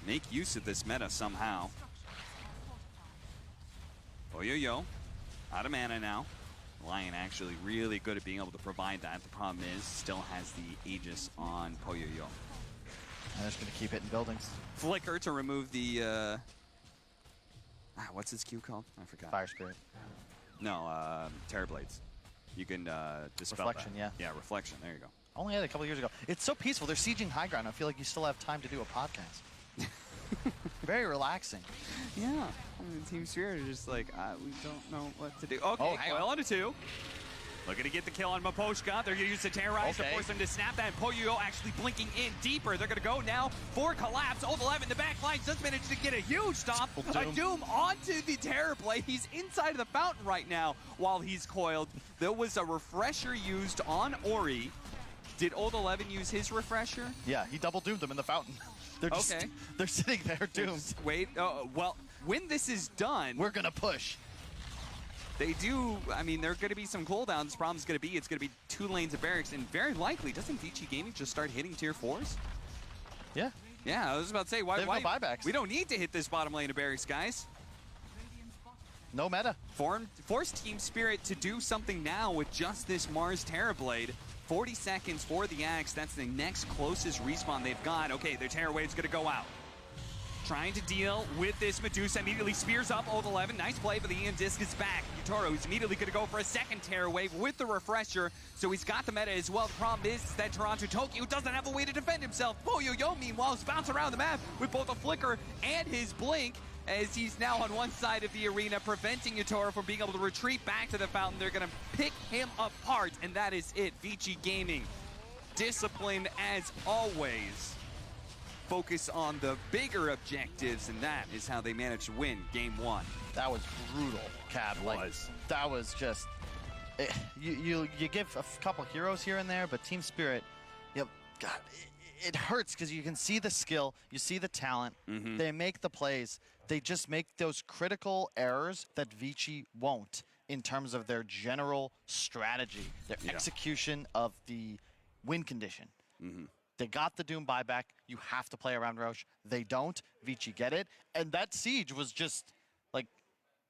make use of this meta somehow. Yo, out of mana now. Lion actually really good at being able to provide that. The problem is, still has the Aegis on Poyo-Yo. And they're just going to keep hitting buildings. Flicker to remove the, what's his Q called? I forgot. Fire Spirit. No, Terror Blades. You can dispel Reflection, that. yeah. Yeah, Reflection, there you go. Only had it a couple years ago. It's so peaceful. They're sieging high ground. I feel like you still have time to do a podcast. Very relaxing. Yeah. I mean, Team Spirit is just like, we don't know what to do. Okay, Oh, hang Coil on a 2. Looking to get the kill on Miposhka. They're going to use the Terrorize to force him to snap that. Poyo actually blinking in deeper. They're going to go now for Collapse. Old 11, the back line does manage to get a huge stop. A Doom onto the Terror Blade. He's inside of the fountain right now while he's coiled. There was a refresher used on Ori. Did Old 11 use his refresher? Yeah, he double doomed them in the fountain. They're just, they're sitting there doomed. Wait, well, when this is done, we're gonna push. They do, I mean, there are going to be some cooldowns. The problem is going to be, it's going to be 2 lanes of barracks, and very likely, doesn't Vici Gaming just start hitting tier 4s? Yeah. Yeah, I was about to say, why no buybacks. We don't need to hit this bottom lane of barracks, guys. No meta. Force Team Spirit to do something now with just this Mars Terrorblade. 40 seconds for the Axe. That's the next closest respawn they've got. Okay, their Terror Wave's going to go out. Trying to deal with this Medusa, immediately spears up Old 11. Nice play, but the Ian Disc is back. Yutaro is immediately going to go for a second Terror Wave with the Refresher, so he's got the meta as well. The problem is that Toronto Tokyo doesn't have a way to defend himself. Poyo-Yo, meanwhile, is bouncing around the map with both a Flicker and his Blink, as he's now on one side of the arena, preventing Yutaro from being able to retreat back to the fountain. They're going to pick him apart, and that is it. Vici Gaming, disciplined as always. Focus on the bigger objectives, and that is how they managed to win Game 1. That was brutal, Cab. That was just... You give a couple heroes here and there, but Team Spirit, God, it hurts because you can see the skill, you see the talent, they make the plays, they just make those critical errors that Vici won't in terms of their general strategy, their execution of the win condition. They got the Doom buyback. You have to play around Roche. They don't. Vici get it. And that siege was just, like,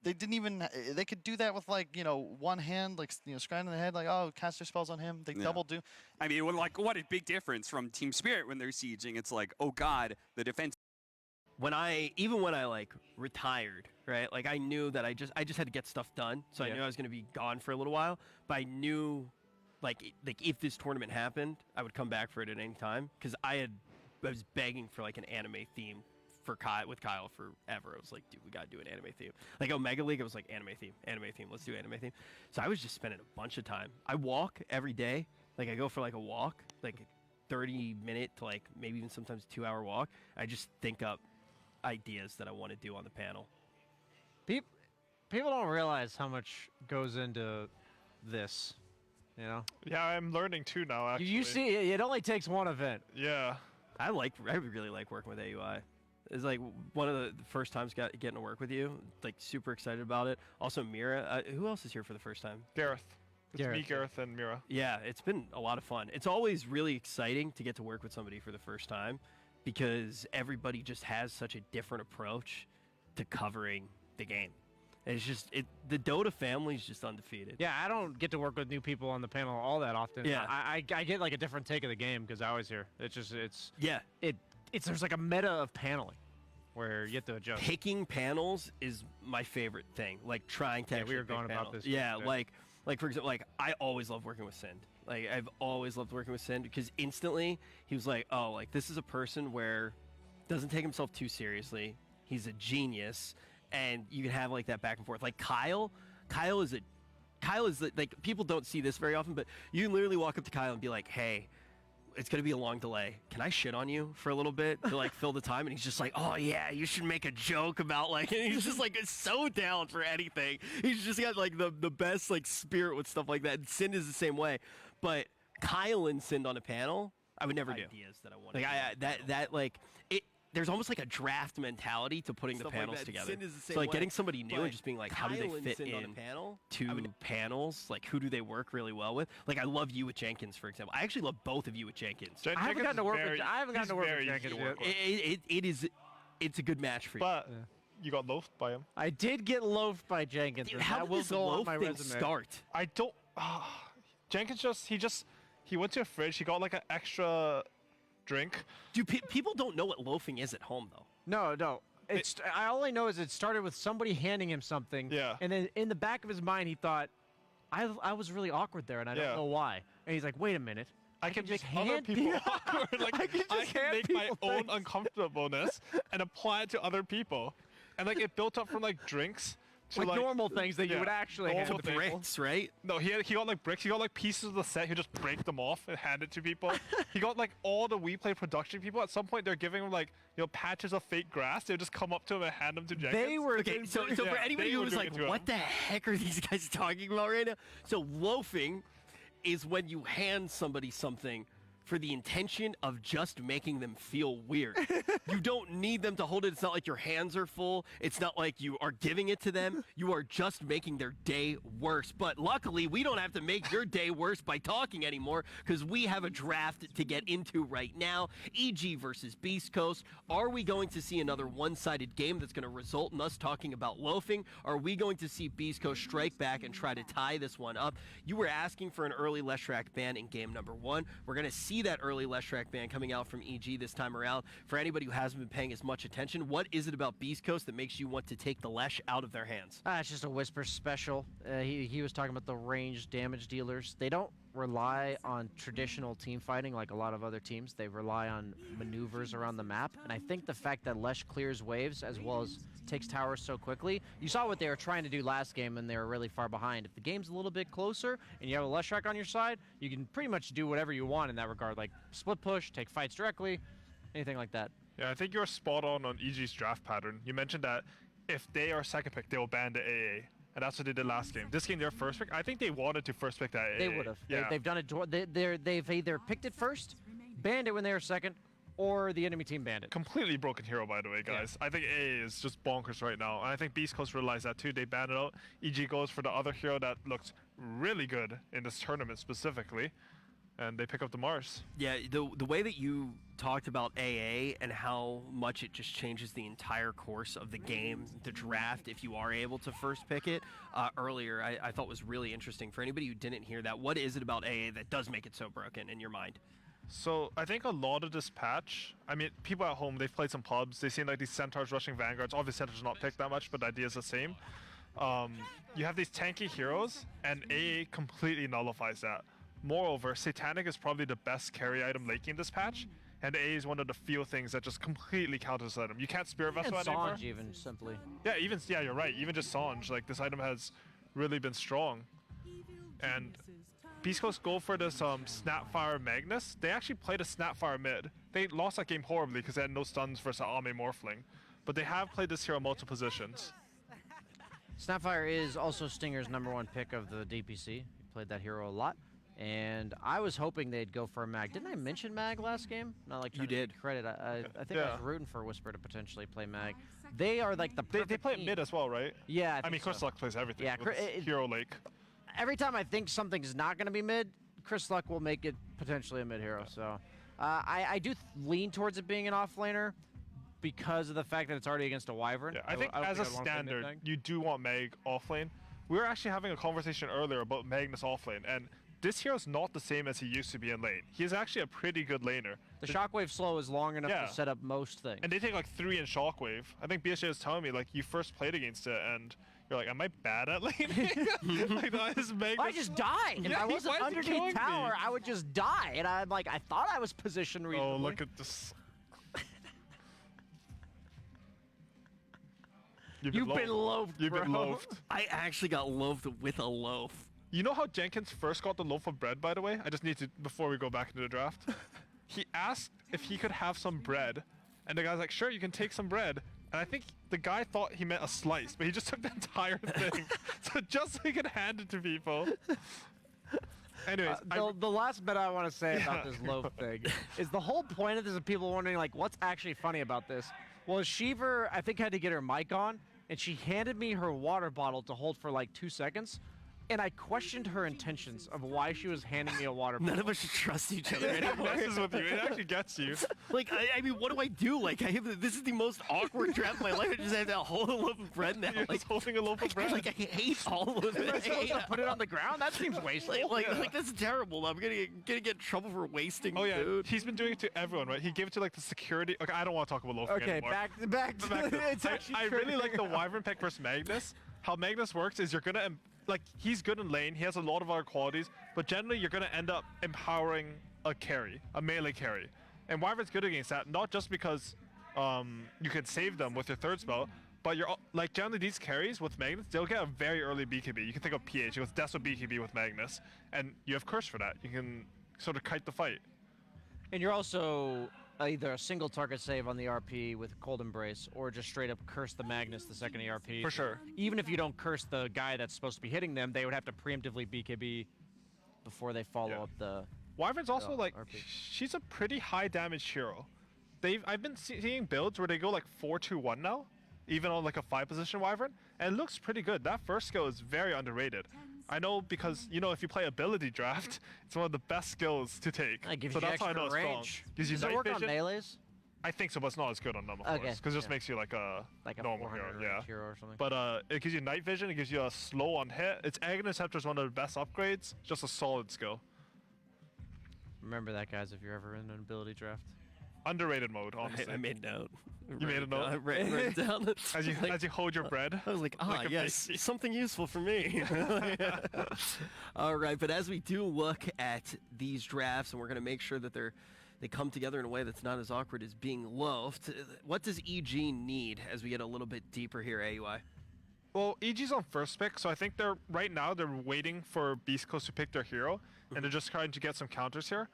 they didn't even, they could do that with, like, one hand, like, scrying in the head, like, oh, cast their spells on him. They double Doom. I mean, like, what a big difference from Team Spirit when they're sieging. It's like, oh, God, the defense. Even when I, like, retired, right? Like, I knew that I just had to get stuff done. So I knew I was going to be gone for a little while. But I knew... Like if this tournament happened, I would come back for it at any time because I was begging for like an anime theme for with Kyle forever. I was like, dude, we gotta do an anime theme. Like Omega League, I was like, anime theme, let's do anime theme. So I was just spending a bunch of time. I walk every day. Like I go for like a walk, like 30-minute to like maybe even sometimes 2-hour walk. I just think up ideas that I want to do on the panel. People don't realize how much goes into this. Yeah, I'm learning too now, actually. You see, it only takes one event. Yeah. I really like working with AUI. It's like one of the first times getting to work with you. Like super excited about it. Also Mira. Who else is here for the first time? Gareth. It's me, Gareth, and Mira. Yeah, it's been a lot of fun. It's always really exciting to get to work with somebody for the first time because everybody just has such a different approach to covering the game. It's just the Dota family is just undefeated. Yeah, I don't get to work with new people on the panel all that often. Yeah, I get like a different take of the game because I always hear there's like a meta of paneling where you have to adjust. Picking panels is my favorite thing. Like trying to. We were going about this. Yeah, like for example, like I always love working with Sind. Like I've always loved working with Sind because instantly he was like, oh, like this is a person where doesn't take himself too seriously. He's a genius. And you can have like that back and forth. Like Kyle is like people don't see this very often, but you can literally walk up to Kyle and be like, "Hey, it's gonna be a long delay. Can I shit on you for a little bit to like fill the time?" And he's just like, "Oh yeah, you should make a joke about like." And he's just like so down for anything. He's just got like the best like spirit with stuff like that. And Sind is the same way, but Kyle and Sind on a panel, I would never do. Ideas that I want. Like that like it. There's almost like a draft mentality to putting the panels together. So like getting somebody new and just being like, how do they fit in to panels? Like who do they work really well with? Like I love you with Jenkins, for example. I actually love both of you with Jenkins. I haven't gotten to work with Jenkins yet. It is it's a good match for you. But you got loafed by him. I did get loafed by Jenkins. Dude, how did this loaf thing start? I don't... Jenkins he went to a fridge. He got like an extra drink. Dude, people don't know what loafing is at home, though. No. All I know is it started with somebody handing him something. Yeah. And then in the back of his mind, he thought, I was really awkward there, and I don't know why. And he's like, wait a minute. I can just make other hand people awkward. Like, I can make my own things. uncomfortableness and apply it to other people. And like it built up from like drinks to like normal things that you would actually hand normal to people. Bricks, right? No, he got like bricks. He got like pieces of the set. He just break them off and hand it to people. He got like all the WePlay production people. At some point, they're giving him like patches of fake grass. They would just come up to him and hand them to Jenkins. They were Okay, so for anybody who was like, what the heck are these guys talking about right now? So loafing is when you hand somebody something for the intention of just making them feel weird. You don't need them to hold it. It's not like your hands are full. It's not like you are giving it to them. You are just making their day worse. But luckily, we don't have to make your day worse by talking anymore because we have a draft to get into right now. EG versus Beast Coast. Are we going to see another one-sided game that's going to result in us talking about loafing? Are we going to see Beast Coast strike back and try to tie this one up? You were asking for an early Leshrac ban in game number 1. We're going to see that early Leshrac ban coming out from EG this time around. For anybody who hasn't been paying as much attention, what is it about Beast Coast that makes you want to take the Lesh out of their hands? It's just a Whisper special. He was talking about the ranged damage dealers. They don't rely on traditional team fighting like a lot of other teams. They rely on maneuvers around the map. And I think the fact that Lesh clears waves as well as takes towers so quickly. You saw what they were trying to do last game and they were really far behind. If the game's a little bit closer and you have a Leshrac on your side, you can pretty much do whatever you want in that regard, like split push, take fights directly, anything like that. Yeah, I think you're spot on EG's draft pattern. You mentioned that if they are second pick, they will ban the AA. And that's what they did last game. This game, their first pick. I think they wanted to first pick that AA. They would have. Yeah. They've done it. They've either picked it first, banned it when they were second, or the enemy team banned it. Completely broken hero, by the way, guys. Yeah. I think AA is just bonkers right now. And I think Beast Coast realized that too. They banned it out. EG goes for the other hero that looked really good in this tournament specifically. And they pick up the Mars. Yeah, the way that you talked about AA and how much it just changes the entire course of the game, the draft, if you are able to first pick it earlier, I thought was really interesting. For anybody who didn't hear that, what is it about AA that does make it so broken in your mind? So I think a lot of this patch, I mean, people at home, they've played some pubs. They've seen like these Centaurs rushing Vanguards. Obviously, Centaurs not picked that much, but the idea is the same. You have these tanky heroes, and AA completely nullifies that. Moreover, Satanic is probably the best carry item late game this patch, and AA is one of the few things that just completely counters that item. You can't Spirit Vessel anymore. Sange even, simply. Yeah, you're right. Even just Sange, like this item has really been strong. And Beast Coast go for this Snapfire Magnus. They actually played a Snapfire mid. They lost that game horribly because they had no stuns versus Ame Morphling. But they have played this hero multiple positions. Snapfire is also Stinger's #1 pick of the DPC. He played that hero a lot. And I was hoping they'd go for a mag. Didn't I mention mag last game? Not like you did. Credit. I think I was rooting for Whisper to potentially play mag. They are like the perfect They play it team. mid as well, right? Yeah. I mean, Chris Luck plays everything. Yeah, with Hero Lake. Every time I think something's not going to be mid, Chris Luck will make it potentially a mid hero. So I do lean towards it being an offlaner because of the fact that it's already against a Wyvern. Yeah, I think as a standard, you do want Meg offlane. We were actually having a conversation earlier about Magnus offlane, and this hero's not the same as he used to be in lane. He is actually a pretty good laner. The Shockwave slow is long enough to set up most things. And they take like 3 in Shockwave. I think BSJ was telling me, like, you first played against it, and you're like, am I bad at laning? Like, that is Magnus. I just died. If I wasn't underneath tower, I would just die. And I'm like, I thought I was positioned reasonably. Oh, look at this. You've been loafed, You've been loafed. I actually got loafed with a loaf. You know how Jenkins first got the loaf of bread, by the way? I just need to, before we go back into the draft. He asked if he could have some bread, and the guy's like, sure, you can take some bread. And I think the guy thought he meant a slice, but he just took the entire thing. So just so he could hand it to people. Anyways, the last bit I want to say about this loaf thing is the whole point of this is people wondering, like, what's actually funny about this? Well, Sheever, I think, had to get her mic on, and she handed me her water bottle to hold for like 2 seconds. and I questioned her intentions of why she was handing me a water bottle. None of us should trust each other It anymore. messes with you. It actually gets you. Like, I mean, what do I do? Like, this is the most awkward draft of my life. I just have to hold a loaf of bread now. You're Like, just holding a loaf of bread. I hate all of it. Am I supposed to put it on the ground? That seems wasteful. Like that's terrible. I'm gonna get in trouble for wasting Oh yeah, food. he's been doing it to everyone, right? He gave it to like the security. Okay, I don't want to talk about loafing Okay, anymore. back to it's actually I true. really like the Wyvern pick versus Magnus. How Magnus works is you're gonna like he's good in lane. He has a lot of other qualities, but generally you're gonna end up empowering a carry, a melee carry, and Wyvern's good against that. Not just because you can save them with your third spell, but you're like generally these carries with Magnus, they'll get a very early BKB. You can think of PH. It was Deso BKB with Magnus, and you have Curse for that. You can sort of kite the fight. And you're also either a single target save on the RP with Cold Embrace, or just straight up curse the Magnus the second the RP. For sure. Even if you don't curse the guy that's supposed to be hitting them, they would have to preemptively BKB before they follow up the. Wyvern's also like RP. she's a pretty high damage hero. I've been seeing builds where they go like 4-2-1 now, even on like a 5 position Wyvern, and it looks pretty good. That first skill is very underrated. I know because if you play ability draft, it's one of the best skills to take. It gives so you that's how I extra know it's range. strong. Gives you Does it night work on vision. melees? I think so, but it's not as good on them, of Okay, course, because it just yeah. makes you like a normal 400 hero. Yeah. hero or something. But it gives you night vision. It gives you a slow on hit. Its Aghanim Scepter is one of the best upgrades. Just a solid skill. Remember that, guys, if you're ever in an ability draft. Underrated mode, honestly. I made a note. You made a note? I wrote it down. As you Like, as you hold your bread. I was like, like a yes, baby. something useful for me. All right, but as we do look at these drafts, and we're going to make sure that they come together in a way that's not as awkward as being loafed, what does EG need as we get a little bit deeper here, AUI? Well, EG's on first pick, so I think right now they're waiting for Beast Coast to pick their hero, and they're just trying to get some counters here.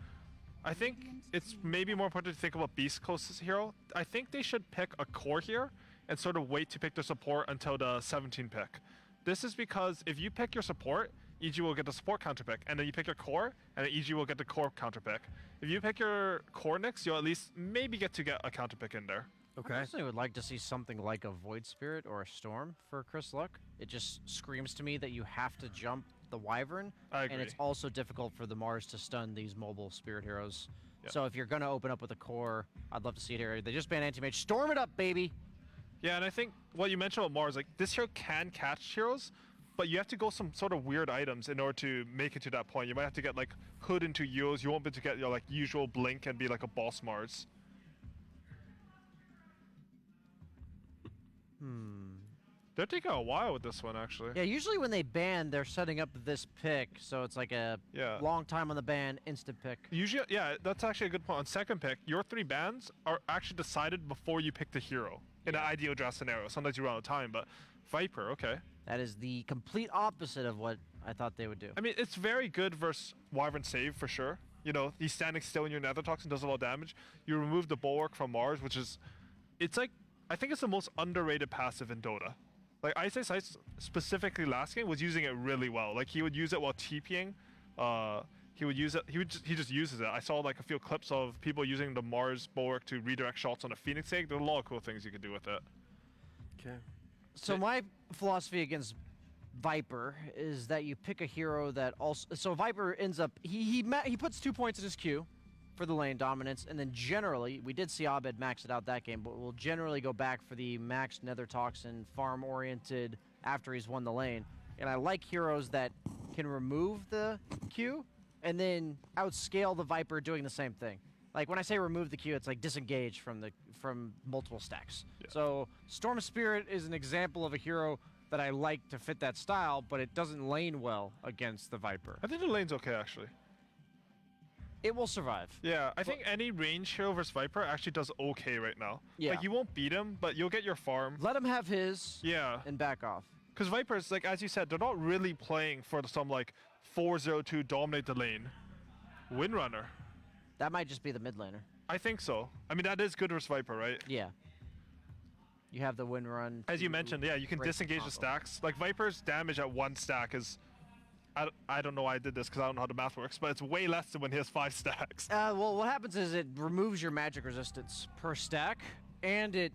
I think it's maybe more important to think about Beast Coast's hero. I think they should pick a core here and sort of wait to pick their support until the 17 pick. This is because if you pick your support, EG will get the support counter pick, and then you pick your core, and then EG will get the core counter pick. If you pick your core next, you'll at least maybe get a counter pick in there. I personally would like to see something like a Void Spirit or a Storm for Chris Luck. It just screams to me that you have to jump the Wyvern, I and it's agree. also difficult for the Mars to stun these mobile Spirit heroes. Yeah. So if you're going to open up with a core, I'd love to see it here. They just banned Anti-Mage. Storm it up, baby! Yeah, and I think what you mentioned about Mars, like this hero can catch heroes, but you have to go some sort of weird items in order to make it to that point. You might have to get like Hood into Euros. You won't be able to get your like usual Blink and be like a boss Mars. They're taking a while with this one, actually. Yeah, usually when they ban, they're setting up this pick, so it's like a Yeah. long time on the ban, instant pick. Usually, yeah, that's actually a good point. On second pick, your 3 bans are actually decided before you pick the hero in an ideal draft scenario. Sometimes you run out of time, but Viper, okay. That is the complete opposite of what I thought they would do. I mean, it's very good versus Wyvern Save for sure. He's standing still in your Nether Toxin, does a lot of damage. You remove the Bulwark from Mars, which is, it's like, I think it's the most underrated passive in Dota. Like Ice Ice specifically last game was using it really well. Like he would use it while TPing. He would use it. He just uses it. I saw like a few clips of people using the Mars Bulwark to redirect shots on a Phoenix egg. There are a lot of cool things you could do with it. Okay. So my philosophy against Viper is that you pick a hero that also. So Viper ends up he puts 2 points in his queue for the lane dominance, and then generally we did see Abed max it out that game, but we'll generally go back for the max Nether Toxin farm oriented after he's won the lane. And I like heroes that can remove the queue and then outscale the Viper doing the same thing. Like when I say remove the queue, it's like disengage from multiple stacks. Yeah. So Storm Spirit is an example of a hero that I like to fit that style, but it doesn't lane well against the Viper. I think the lane's okay actually. It will survive. Yeah, I think any range hero versus Viper actually does okay right now. Yeah. Like you won't beat him, but you'll get your farm. Let him have his Yeah. and back off. Because Vipers, like as you said, they're not really playing for some like 4-0-2 dominate the lane. Windrunner. That might just be the mid laner. I think so. I mean that is good versus Viper, right? Yeah. You have the win run. As you to mentioned, yeah, you can break disengage the combo. stacks. Like Viper's damage at 1 stack is, I don't know why I did this because I don't know how the math works, but it's way less than when he has 5 stacks. Well, what happens is it removes your magic resistance per stack, and it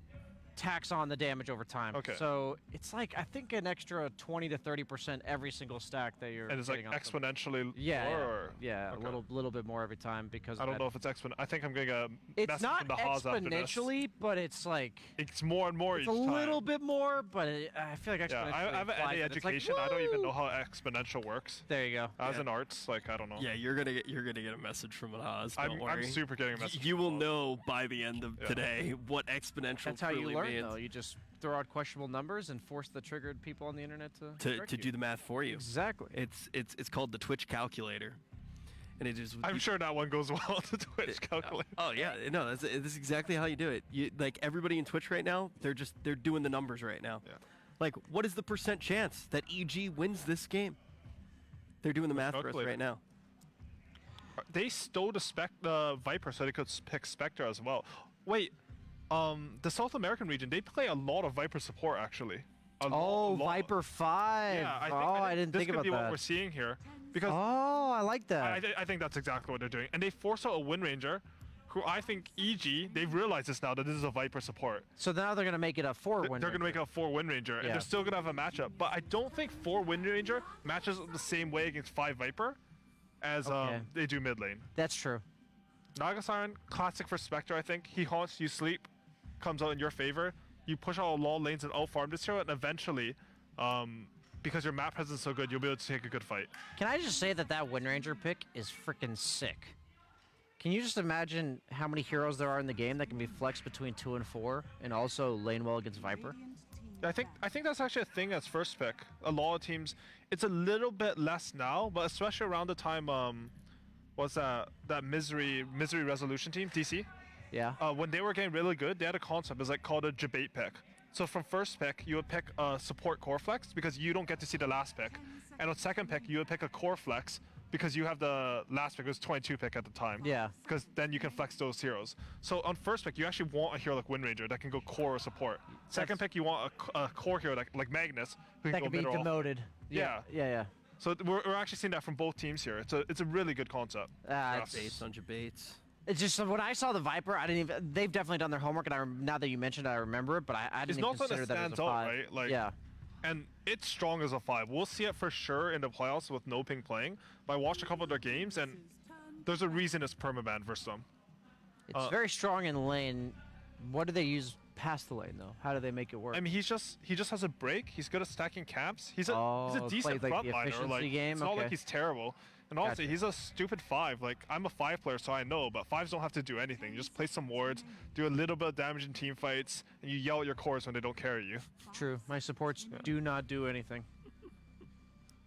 tax on the damage over time. Okay. So it's like, I think an extra 20 to 30% every single stack that you're And it's like getting off of. exponentially Yeah, more? yeah. Or? Yeah, Okay. a little bit more every time because I don't of know that. if it's exponential. I think I'm getting a It's message not from the Haas after this. exponentially, but it's like, It's more and more it's each a time. little bit more, but I feel like Yeah, exponentially I haven't implies any that it's like, education. I don't even know woo! how exponential works. There you go. As in arts, like I don't know. Yeah, you're gonna get a message from Haas. Don't I'm worry. super getting a message. You from will Haas. know by the end of Yeah. today what exponential That's how you truly learn, means. though. You just throw out questionable numbers and force the triggered people on the internet to correct To you. do the math for you. Exactly. It's called the Twitch calculator, and it is. I'm sure that one goes well on the Twitch calculator. Oh yeah, no, that's exactly how you do it. You like everybody in Twitch right now. They're doing the numbers right now. Yeah. Like, what is the % chance that EG wins this game? They're doing the math for us calculator. right now. They stole the Viper so they could pick Spectre as well. Wait, the South American region, they play a lot of Viper support actually. Oh, Viper 5. Yeah, I didn't this think could about be what that. we're seeing here because Oh, I like that. I think that's exactly what they're doing. And they force out a Wind Ranger, who I think EG, they've realized this now that this is a Viper support. So now they're going to make it a 4-win. They're going to make it a 4 Wind Ranger, and Yeah. they're still going to have a matchup. But I don't think 4 Wind Ranger matches the same way against 5 Viper as Okay. they do mid lane. That's true. Naga Siren, classic for Spectre, I think. He haunts, you sleep, comes out in your favor. You push out a lot of lanes and out-farm this hero, and eventually, because your map presence is so good, you'll be able to take a good fight. Can I just say that Wind Ranger pick is freaking sick? Can you just imagine how many heroes there are in the game that can be flexed between 2 and 4 and also lane well against Viper? I think that's actually a thing as first pick. A lot of teams, it's a little bit less now, but especially around the time, what's that misery resolution team, DC? Yeah. When they were getting really good, they had a concept. It's like called a debate pick. So from first pick, you would pick a support core flex because you don't get to see the last pick, and on second pick, you would pick a core flex because you have the last pick. It was 22 pick at the time. Yeah. Because then you can flex those heroes. So on first pick, you actually want a hero like Wind Ranger that can go core or support. Second pick, you want a core hero like Magnus who That can can go be mid or off. demoted. Yeah. Yeah. So we're actually seeing that from both teams here. It's a really good concept. It's, Based on debates. it's just when I saw the Viper, I didn't even. They've definitely done their homework, and now that you mentioned it, I remember it. But I It's didn't not even something consider that that as stands a out, 5. right? Like, yeah. And it's strong as a 5. We'll see it for sure in the playoffs with no ping playing. But I watched a couple of their games, and there's a reason it's permaban versus them. It's very strong in lane. What do they use past the lane though? How do they make it work? I mean, he just has a break. He's good at stacking camps. He's a Oh, decent plays like the frontliner. efficiency Like game? it's not Okay. like he's terrible. And honestly, Gotcha. he's a stupid 5. Like I'm a 5 player, so I know. But 5s don't have to do anything. You just play some wards, do a little bit of damage in team fights, and you yell at your cores when they don't carry you. True. My supports do not do anything.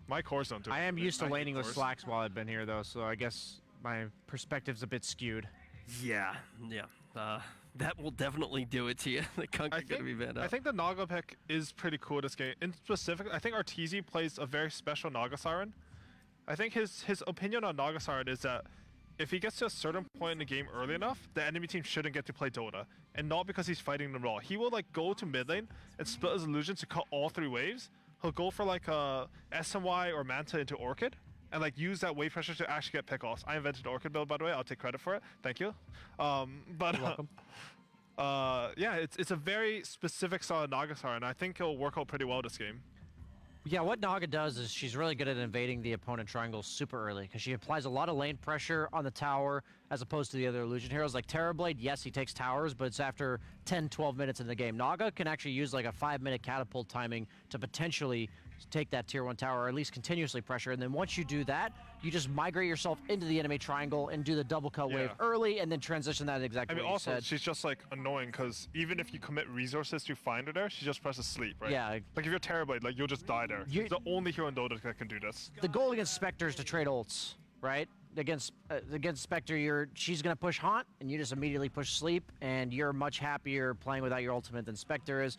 My cores don't do. I am anything. used to I hate laning with cores. slacks while I've been here though, so I guess my perspective's a bit skewed. Yeah. That will definitely do it to you. The Kunk I is gonna be banned out. I think the Naga pick is pretty cool this game. In specific, I think Rtzzzzzzzzz plays a very special Naga Siren. I think his opinion on Naga Siren is that if he gets to a certain point in the game early enough, the enemy team shouldn't get to play Dota. And not because he's fighting them raw. He will like go to mid lane and split his illusion to cut all 3 waves. He'll go for like a SMY or Manta into Orchid and like use that wave pressure to actually get pick-offs. I invented Orchid build, by the way. I'll take credit for it. Thank you. Welcome. Yeah, it's a very specific style of Naga Siren, and I think it'll work out pretty well this game. Yeah, what Naga does is she's really good at invading the opponent triangle super early because she applies a lot of lane pressure on the tower as opposed to the other illusion heroes like Terrorblade. Yes, he takes towers, but it's after 10, 12 minutes in the game. Naga can actually use like a 5-minute catapult timing to potentially take that tier 1 tower or at least continuously pressure. And then once you do that, you just migrate yourself into the enemy triangle and do the double cut wave Yeah. early and then transition that exactly I mean, what you also, said. she's just like annoying because even if you commit resources to find her there, she just presses sleep, right? Yeah. Like if you're Terrorblade, like you'll just die there. You- She's the only hero in Dota that can do this. The goal against Spectre is to trade ults, right? Against Spectre, she's gonna push Haunt, and you just immediately push Sleep, and you're much happier playing without your ultimate than Spectre is.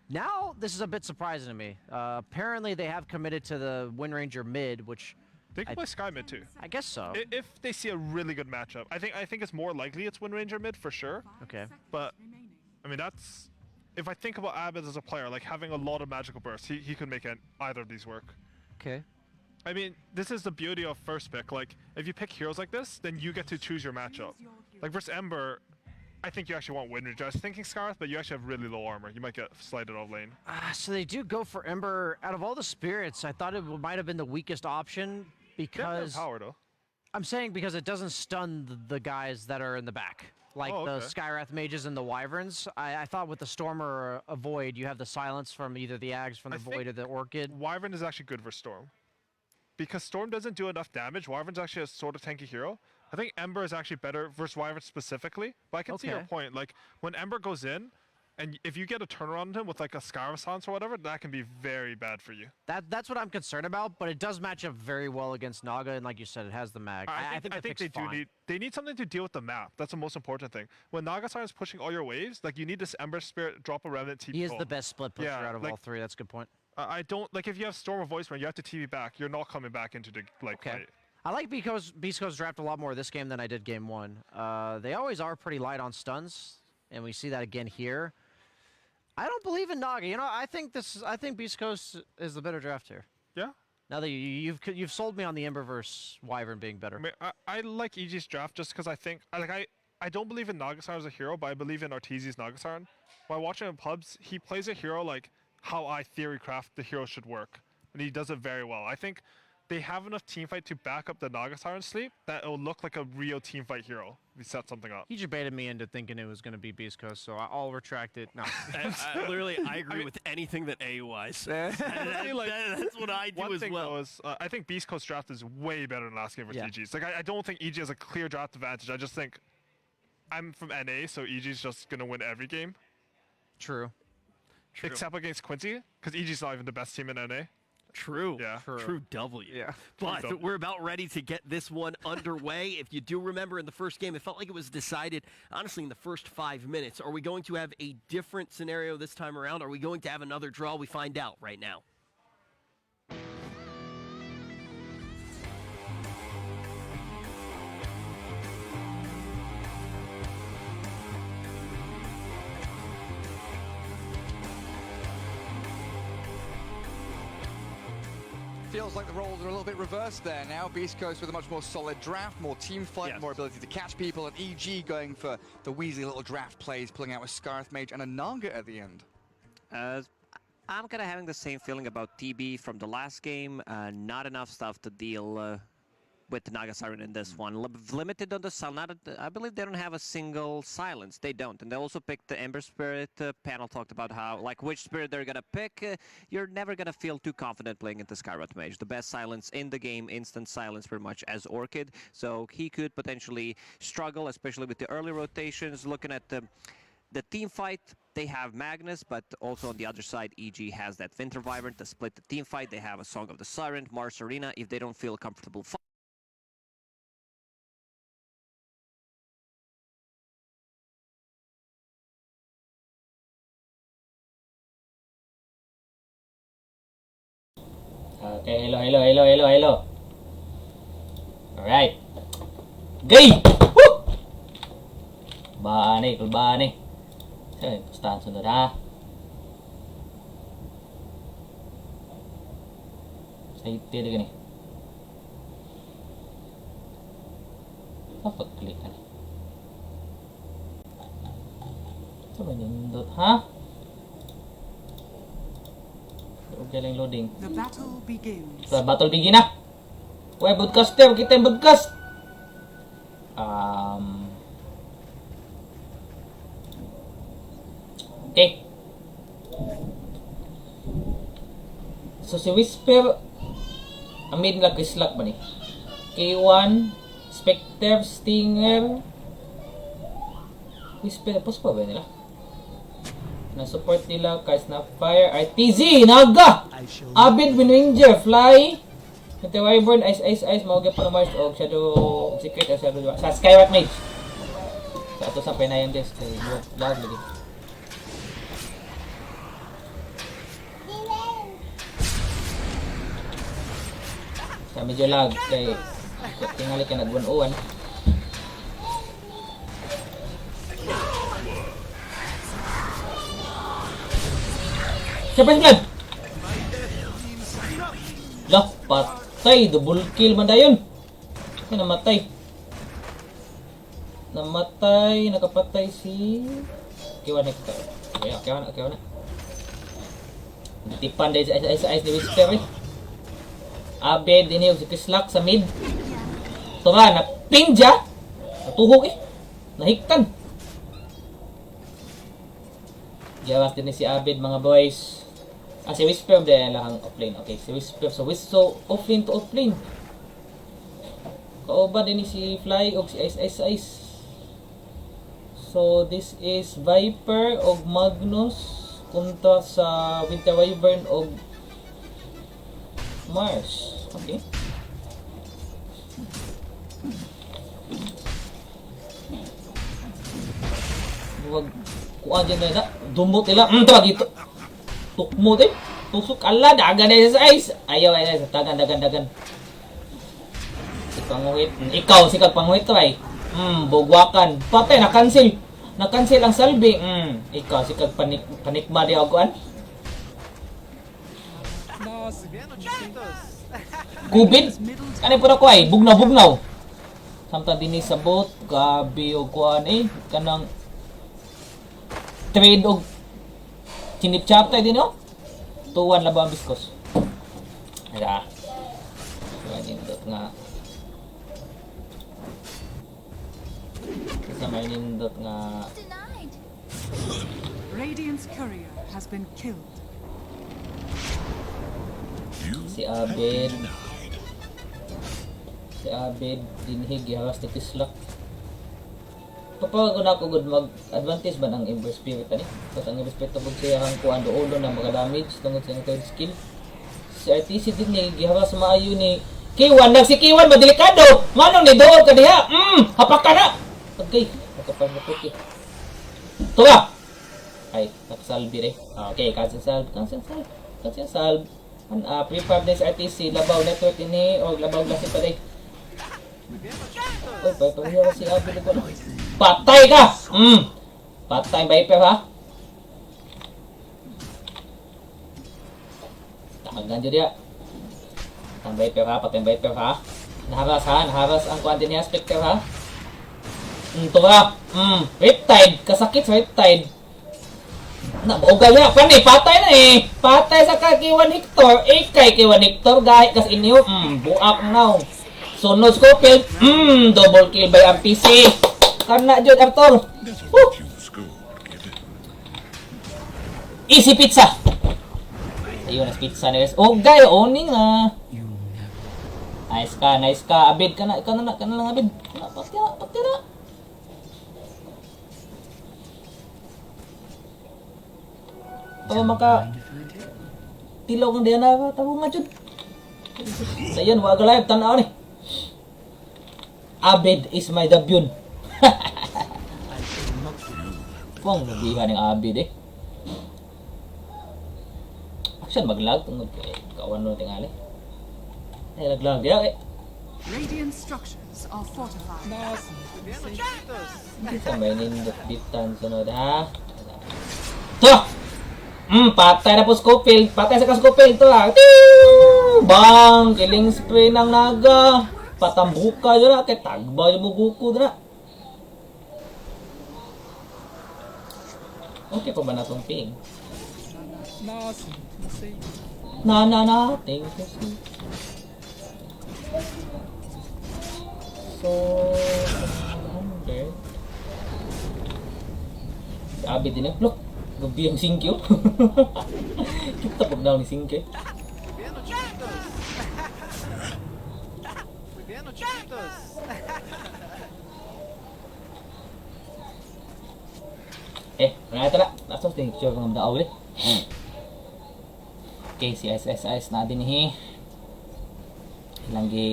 Now, this is a bit surprising to me. Apparently, they have committed to the Wind Ranger mid, which They can play Sky mid too. I guess so. If they see a really good matchup, I think it's more likely it's Wind Ranger mid for sure. Okay. But I mean, that's if I think about Abed as a player, like having a lot of magical bursts, he could make either of these work. Okay. I mean, this is the beauty of first pick. Like, if you pick heroes like this, then you get to choose your matchup. Like versus Ember, I think you actually want wind regen. I was thinking Scarth, but you actually have really low armor. You might get slighted off lane. So they do go for Ember. Out of all the spirits, I thought it might have been the weakest option because Power though. I'm saying because it doesn't stun the guys that are in the back, like the Skywrath mages and the Wyverns. I thought with the Storm or a Void, you have the silence from either the Ags, from the Void, or the Orchid. Wyvern is actually good for Storm. Because Storm doesn't do enough damage, Wyvern's actually a sort of tanky hero. I think Ember is actually better versus Wyvern specifically, but I can see your point. Like, when Ember goes in, and if you get a turnaround on him with like a Skyrim Silence or whatever, that can be very bad for you. That's what I'm concerned about, but it does match up very well against Naga, and like you said, it has the mag. I think they need something to deal with the map. That's the most important thing. When Naga Siren is pushing all your waves, like you need this Ember Spirit, drop a Remnant, TP. He is the best split pusher out of all three. That's a good point. I don't like if you have Storm or Voice Burn, you have to TV back. You're not coming back into the fight. I like Beast Coast draft a lot more this game than I did game one. They always are pretty light on stuns, and we see that again here. I don't believe in Naga. You know, I think Beast Coast is the better draft here. Yeah. Now that you've sold me on the Emberverse Wyvern being better. I like EG's draft just because I don't believe in Nagasaran as a hero, but I believe in Arteezy's Nagasaran. By watching him in pubs, he plays a hero like how I theory craft the hero should work, and he does it very well. I think they have enough teamfight to back up the Nagasaran sleep that it will look like a real teamfight hero if you set something up. He baited me into thinking it was going to be Beast Coast, so I'll retract it. No. Literally, I agree with anything that AUI says. That's what I do as well. Though is, I think Beast Coast draft is way better than last game for EG's. Like, I don't think EG has a clear draft advantage. I just think I'm from NA, so EG's just going to win every game. True. Except against Quincy, because EG's not even the best team in NA. True. Yeah. True W. Yeah. But we're about ready to get this one underway. If you do remember in the first game, it felt like it was decided, honestly, in the first 5 minutes. Are we going to have a different scenario this time around? Are we going to have another draw? We find out right now. Feels like the roles are a little bit reversed there now. Beast Coast with a much more solid draft, more team fight, more ability to catch people, and EG going for the Weasley little draft plays, pulling out a Scarth Mage and a Naga at the end. I'm kind of having the same feeling about TB from the last game. Not enough stuff to deal with the Naga Siren in this one. Limited on the silence. I believe they don't have a single silence. They don't. And they also picked the Ember Spirit. Panel talked about how, like, which spirit they're going to pick. You're never going to feel too confident playing into Skywrath Mage. The best silence in the game, instant silence pretty much as Orchid. So he could potentially struggle, especially with the early rotations. Looking at the team fight, they have Magnus, but also on the other side, EG has that Winter Wyvern to split the team fight. They have a Song of the Siren, Mars Arena. If they don't feel comfortable fighting, Okay, hello. Alright. Gay! Woo! Ba nih. Pustahan sunod ha. Safety lagi nih. Apa klik kan? Coba nyundut, ha? Galing loading. The battle begins. Battle begin na. Web broadcaster, kita yung broadcast. Okay. So si Whisper amid nga kislak ba ni? K1, Spectre, Stinger, Whisper, tapos pa ba nila? Na-support nila kay Snapfire, RTZ, Naga! Abid, Winwinger, Fly, Winter Wyvern, Ice, Mauga pa Mars, o Shadow, Secret, o Shadow, sa Skywrath Mage. Sa ato sa Penayan Desk, kay lag lagi. Sa medyo lag, kay tingali ka nag-1-0-1. Siapa yang blood? Lah, patay. Double kill man dayon. Kaya namatay. Namatay, nakapatay si Kiwan Hector. Okay na. Tipan dahil sa ice ni Whisper eh. Abed, ini si Kislak sa mid. Ito nga, napinja. Natuhog eh. Nahiktan. Gawas din si Abed mga boys. Si Whisper dahil lang offlane. Okay, si Whisper. So offlane to offlane. Kaoba din si Fly o si Ice. So this is Viper o Magnus kontra sa Winter Wyvern o Mars. Okay. Huwag kuha dyan na. Dumot nila. Tawag ito. Tukmo din. Tusok. Ala, dagan na sa ice. Ayaw. Dagan. Si Panguhit. Ikaw, si Panguhit to ay. Bugwakan. Patay, na-cancel. Na-cancel ang salbi. Ikaw, si panikma di aguan. Kubid. Kani po na ko ay. Bugnaw. Samtang din sa bot. Gabi o kuan eh. Kanang trade og chinip chapter din no? Tuwan labang biskos. Ada. Nindot nga. Sa may nindot nga. Radiant's courier has been killed. Si Abed dinhig yawas ni Kislak. Kapag ako good mag-advantage ba ng Ember Spirit ani? Kasi ang Ember Spirit tungkol siya ang kuhan doon na mga-damage tungkol sa third skill. Si RTC din ni gihawas maayo ni K1. Si K1 madelikado! Manong ni doon ka diha! Hapak ka na! Okay, nakapag na puti. Tuwa! Ay, nakasalbi rin. Okay, cancel salve. Prefab din si RTC. Labaw network ini o labaw glasin pa rin. Uy, pagpahiyawa si Abel ko na. Patay ka! Patay Viper ha? Tamagan dyan dia. Patay Viper ha? Naharas ang kuwantin niya, Spectre ha? Ito ha? Riptide, kasakit sa Riptide. Naugal na, patay na eh. Patay sa Kiwan Hector. Kay Kiwan Hector, gahit kas inyo. Buak now. Sunod Scofield. Double kill by MPC. Karena Jod Arthur. Easy pizza. Ayun, pizza na guys. Oh, gayo, owning na. Nice ka. Abid ka na. Ikaw na lang, Abid. Pati na. Pag maka tilaw kang diyan na, tabo nga Jod. Ayan, wag live, tanaw ni. Abid is my debut. Pong nabihan ng Abid eh. Action maglag tungod kay kawan no tingali. Ay laglag dia eh. Radiant structures are fortified. Hindi sa may nindot bitan sunod ha. To! Patay na po Scofield. Patay sa Scofield to ha. Bang! Killing spray ng naga. Patambuka yun na. Kaya tagba yung muguko doon na. Okay pa ba na itong ping? Thank you. So, 100. Sabi din yung look. Gabi yung singkyo. Kita pag daw ni singkyo. Ito na. Nasos din. Sure kung namdaaw ulit. Okay, si SSIS na din eh. Lagi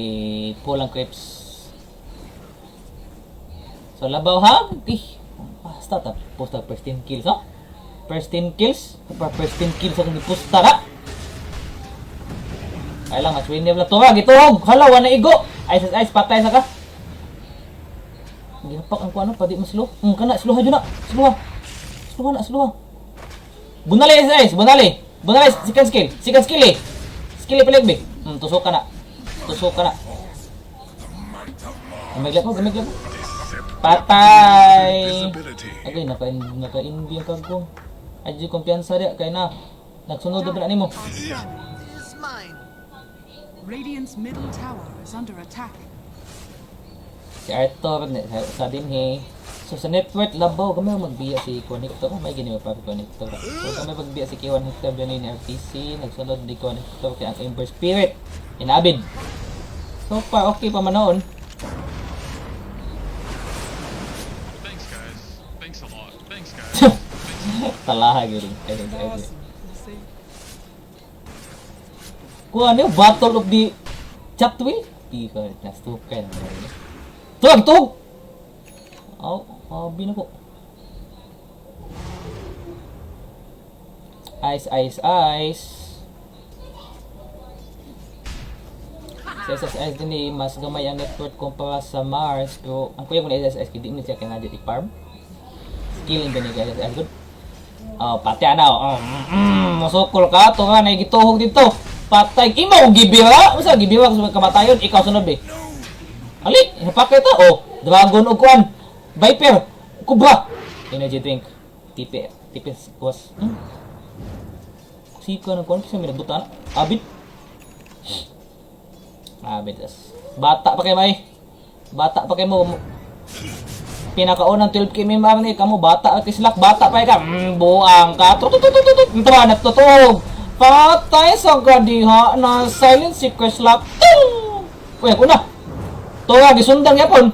pulang crepes. So, labaw ha? Basta tapos na first 10 kills, no? First 10 kills akong ipusta na. Kailang match win nila tuwag. Ituhog. Halawa na igo. Ice patay sa ka. Gihapak ang kuano pa di mo slow. Kana slow ha dyan na. Slow. Bunali ice. Bunali second skill eh. Skill palig be. Tusok ka na. Gamiglat mo. Patay! Agay, naka-inbi ang kagong. Adyo kumpiyansa dia, kaya na. Nagsunod na nimo. Radiant's middle tower is under attack. Si Arthur, sa dinhe. So sa network, labaw, kami magbiya si connector. May gini pa connector. So kami magbiya si K1 Hector dyan ni RTC. Nagsunod di connector kaya ang Ember Spirit. Inabid. So far, okay pa man noon. Thanks guys. Thanks a lot. Thanks guys. Talaha gini. Kuha niyo, Battle of the Chatwheel? Ika, nastukan. Tug! Habi na po. Ice. Sa SSS din eh, mas gamay ang network kumpara sa Mars. Pero ang kuya ko na SSS, hindi mo siya kinadit i-farm. Skilling din yung SSS. Good. Pati ano. Masukol ka. Ito nga, nagituhog dito. Patay. Imo, gibira. Masa gibira kasi kamatayon. Ikaw sunod eh. Ali, napakita. Dragon o kuan. Viper. Kubra. Energy drink. Tipis. Kuwas. Siko ng kuan. Kasi may nagbutan. Abit. Bata pa kayo may. Bata pa kayo mo. Pinakaunang 12 km ni kamu bata at islak. Bata pa ka. Buang ka. Ito natutog. Patay sa gadiha na silent secret slap. Uy, ako na. Tuwa, gisundan nga pon.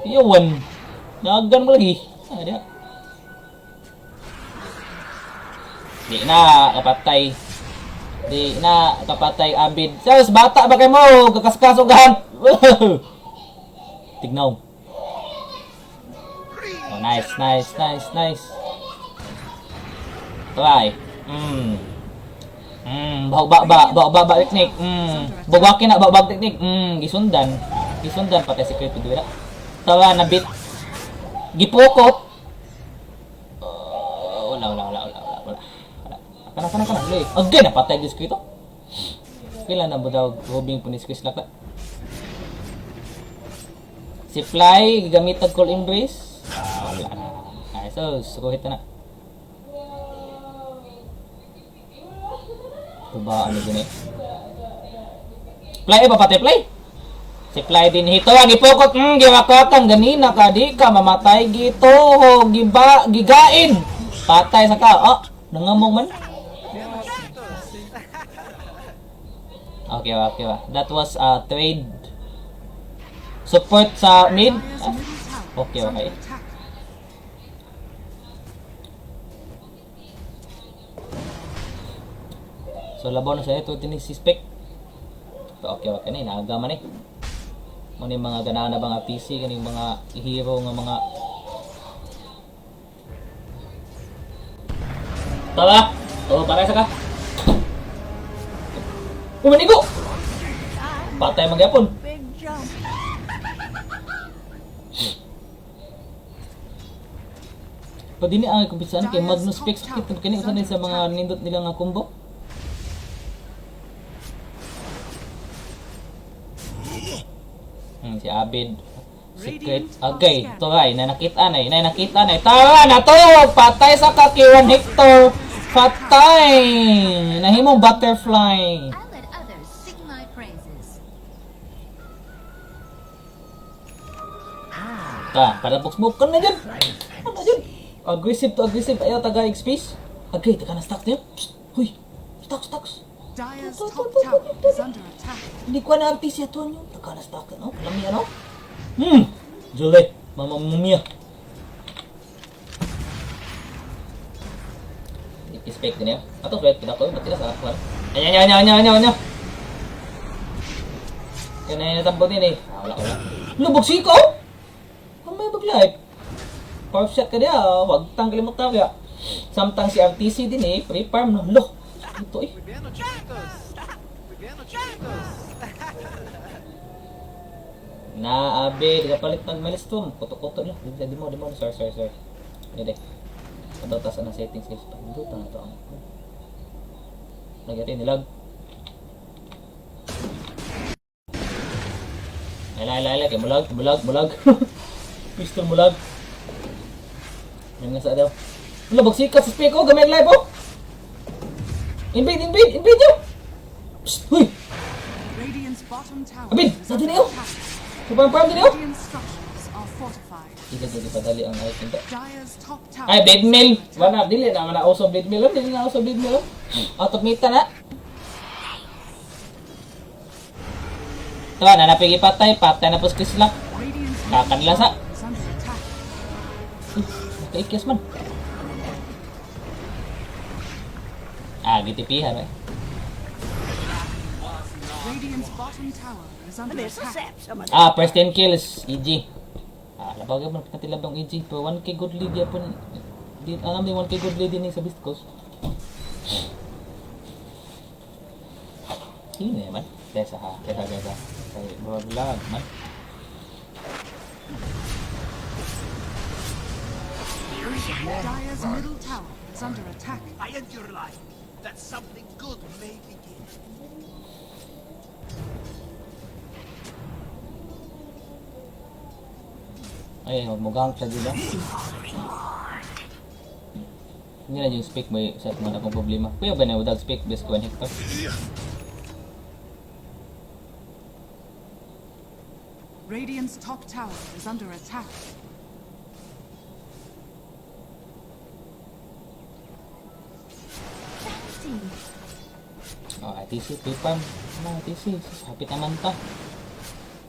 Iyawan. Nagan mo lagi. Di na, kapatay. Abid. Sas, bata ba kayo mo? Kakaskasogahan. Tignaw. Nice. Try. Baba teknik. Buwakin na babag teknik. Gisundan patay secret dira. Tawa na bit. Gipokot. Wala. Kana. Lay. Again na patay diskrito. Kailan na ba daw hobing punisquis lakta? Si Fly gamit tag call embrace. Wala na. Ay, so sukuhit na. Ba ano gini? Fly ba pati Fly? Si Fly din hito ang ipokot giwakatan ganina ka di ka mamatay gito gigain. Patay sa ka. Nangamong man. Okay. That was a trade. Support sa mid. Okay. So labaw na sa ito tinisuspect. Okay ni naga man eh. Mo ni mga ganahan na mga PC kaning mga hero nga mga Tara. Para sa ka. Umanigo. Patay magyapon. Pwede ni ang kumpisaan kay Magnus Specs kit kani usan sa mga nindot nila nga combo. Si Abid secret agay turay na nakita na tara na to patay sa kakiwan Hector patay nahimong butterfly. Pada box move kan na dyan. Aggressive ayaw taga XP. Agay taga na stocks niya. Huy stocks. Dire's top tower is under attack. Hindi ko na artis ya tuan yun. Taga na stock no? Alam niya no? Jule, mama mumia. Expect din ya. Atau wait kita ko ba't sila sa akuan? Anya. Kaya natampo din eh. Wala. Lubog siko? Kamay bag-live. Power shot ka dia. Wag tang kalimutaw ya. Samtang si RTC din eh. Pre-farm no. Loh. Ito eh. Naabe, kapalit ng milestone. Koto-koto lang. Di mo. Sorry. Hindi. Padatas na settings guys. Pandutan na ito ang nagyari nilag. Hala, kay mulag. Pistol mulag. Yan nga sa daw. Wala, bagsikat sa speak ko, gamay live oh. Invade yo. Psst, huy. Radiant's bottom tower Abin, is nandiyan under na yun. attack. Kapang-pang din yo. Radiant structures are fortified. Hindi ko padali ang item to. Dire's top tower. Ay, blade is mill. under attack. Wala, dili naman na uso blade mill. Dili na uso blade mill. Out of meta na. Ito, nanapigi patay na po skislak. Radiant's Kakanlasa. is under attack. Nakaikis man. Gitipihan eh. Radiant's bottom tower is under attack. First 10 kills, EG. Labagay mo na tilab ng EG. Pero 1k good lead yan po. Alam mo 1k good lead din sa Beast Coast. Hindi naman. Kesa ha. Kaya. Kaya vlog man. Dire's middle tower is under attack. Ay, magmugang siya dito. Hindi na yung speak may set mo na akong problema. Kuya ba na without speak best ko Hector? Radiant's top tower is under attack. ITC, Pipam. ITC, hapit naman ta.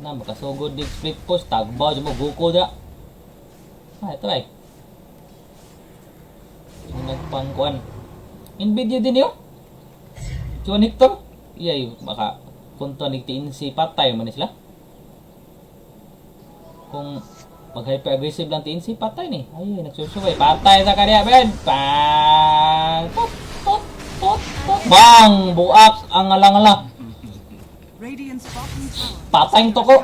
Makasugod dig split post, tagbaw, mo guko dra. Ito ay. Yung nagpangkuan. In video din yun. Juan Hector. Iyay, maka punto nigtiin si patay man sila. Kung mag-hyper-aggressive lang tiin si patay ni. Ay, nagsusubay. Patay sa kanya, Ben. Pang! Bang! Buak ang alang-ala. Radiant's bottom tower. Patay to ko.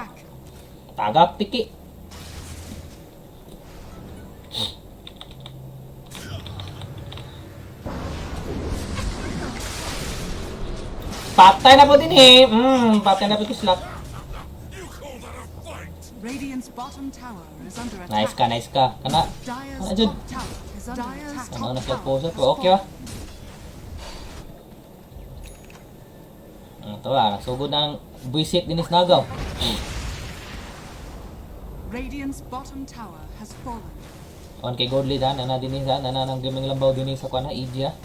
Tagak tiki. Patay na po din eh. Patay na po kislak. Radiant's bottom tower is under attack. Nice ka. Kana. Dire's Ano dyan? top tower is under attack. Ano na flag poser pero okay ba? Ito ba, nasugod ng buisit din is nagaw. Radiant's bottom tower has fallen. On kay Godly da, nana din isa, nana ng gaming lambaw din sa kuana, EG ha.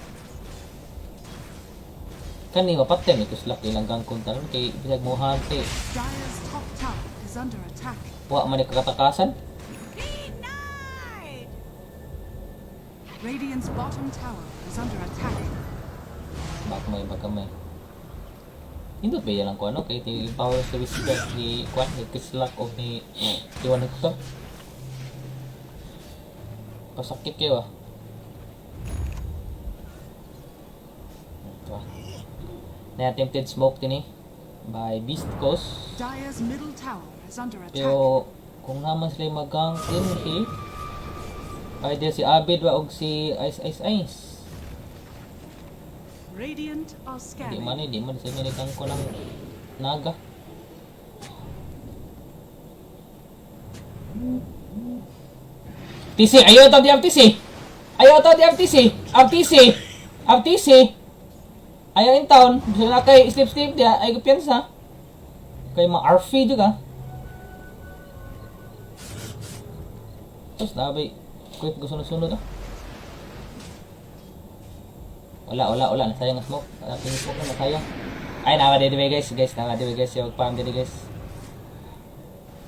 Kani mapatay may kuslak ilang gangkon taron kay bisag mohan kay Dire's top tower is under attack. wa man kakatakasan. Radiant's bottom tower is under attack. Bakamay. Indot ba yan ang kuano kay ti power service ni kuan ni kislak o ni Juan Hector. Pasakit kayo ah. Ito ah. Na-attempted smoke din eh. By Beast Coast. Dire's middle tower is under attack. Pero kung naman sila magang in either si Abid wa og si Ice. Radiant are Di scanning. man sa minitang ko ng naga. TC, ayaw to di FTC. FTC. Ayaw in town. Gusto na kay slip dia ay kapiyansa. Kay mga RF juga. Tapos nabay quit gusto sunod ah. Wala. Nasayang ang smoke. Pinis smoke na nasayang. Ay, nawa dito guys. Nawa dito guys. Yung farm dito guys.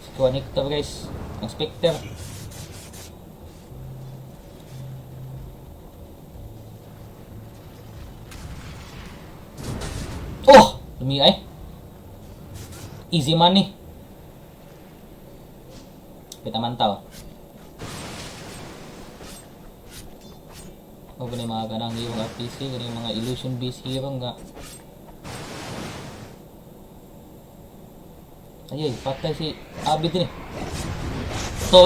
Sikuan Hector guys. Ang Spectre. Oh! Lumi ay. Easy money. Kita mantau. O ganun mga ganang yung RPC, ganun yung mga illusion based hero nga. Ayay, patay si Abid din eh. So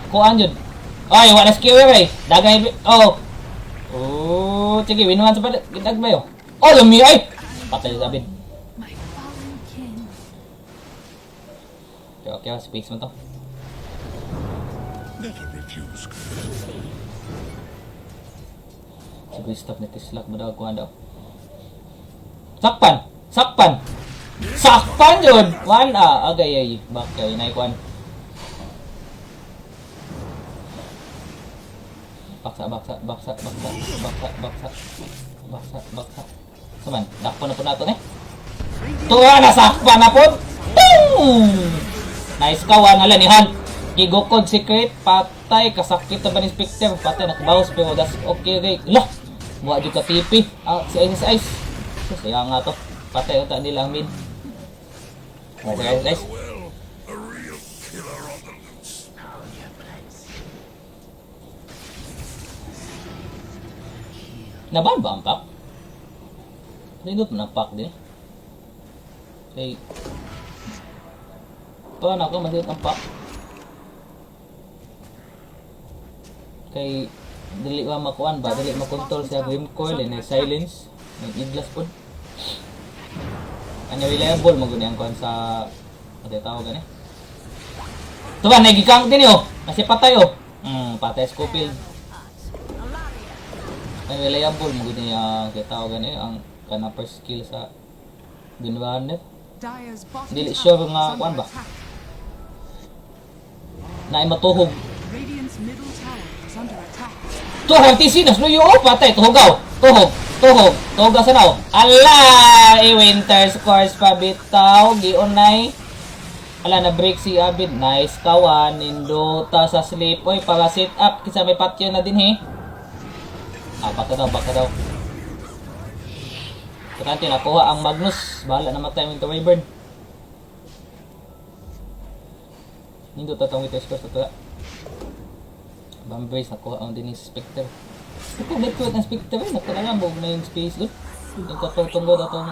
kuhaan yun. Ay, wala skill eh. Dagay, oh, sige, winuhan sa pala. Ginag ba yun? Oh, lumi ay! Patay si Abid. Okay, space mo to. Sige, stop na tislak mo daw kuha daw. Sakpan! Sakpan! Sakpan yun! One agay ay. Back kayo, naikuan. Baksa. Saman, dakpo na po nato eh. Tuwa na sakpan na po! Boom! Nice kawan, hala ni Han. Gigokod secret, patay, kasakit na ba ni Spectre? Patay, nakabawas, pero that's okay. Lah! Buha dyan ka TP. Si Ice. Sayang nga to. Patay, unta nila ang mid. Okay, guys. Naban ba ang pack? Nindot mo ng pack din. Okay. Paano ako madinot ang pack? Kay dili ba makuan ba? Dili makontrol sa Grim Coil and silence. May iglas po. Ano reliable mo gani ang kuan sa tawag gani? Tuwa nagikang din yo. Kasi patay oh. Patay Scofield. Ay reliable mo gani ang tawag gani ang kana first skill sa ginwan net. Dili sure nga kuan ba? Na matuhog. Tuhog tisinas luyo patay tuhogaw. Tuhog sa naw. Ala, winter scores pa bitaw giunay. Ala na break si Abid. Nice kawan in Dota sa sleep. Oy, para sit up kinsa may patyo na din he. Baka daw. Kaya nakuha ang Magnus. Bahala na matay yung Wyvern. Hindi tatawag ito scores ito. Bambrace nakuha ang din Spectre. Ito network ng Spectre eh. Nakalambog na yung space doon. Yung katutunggo na itong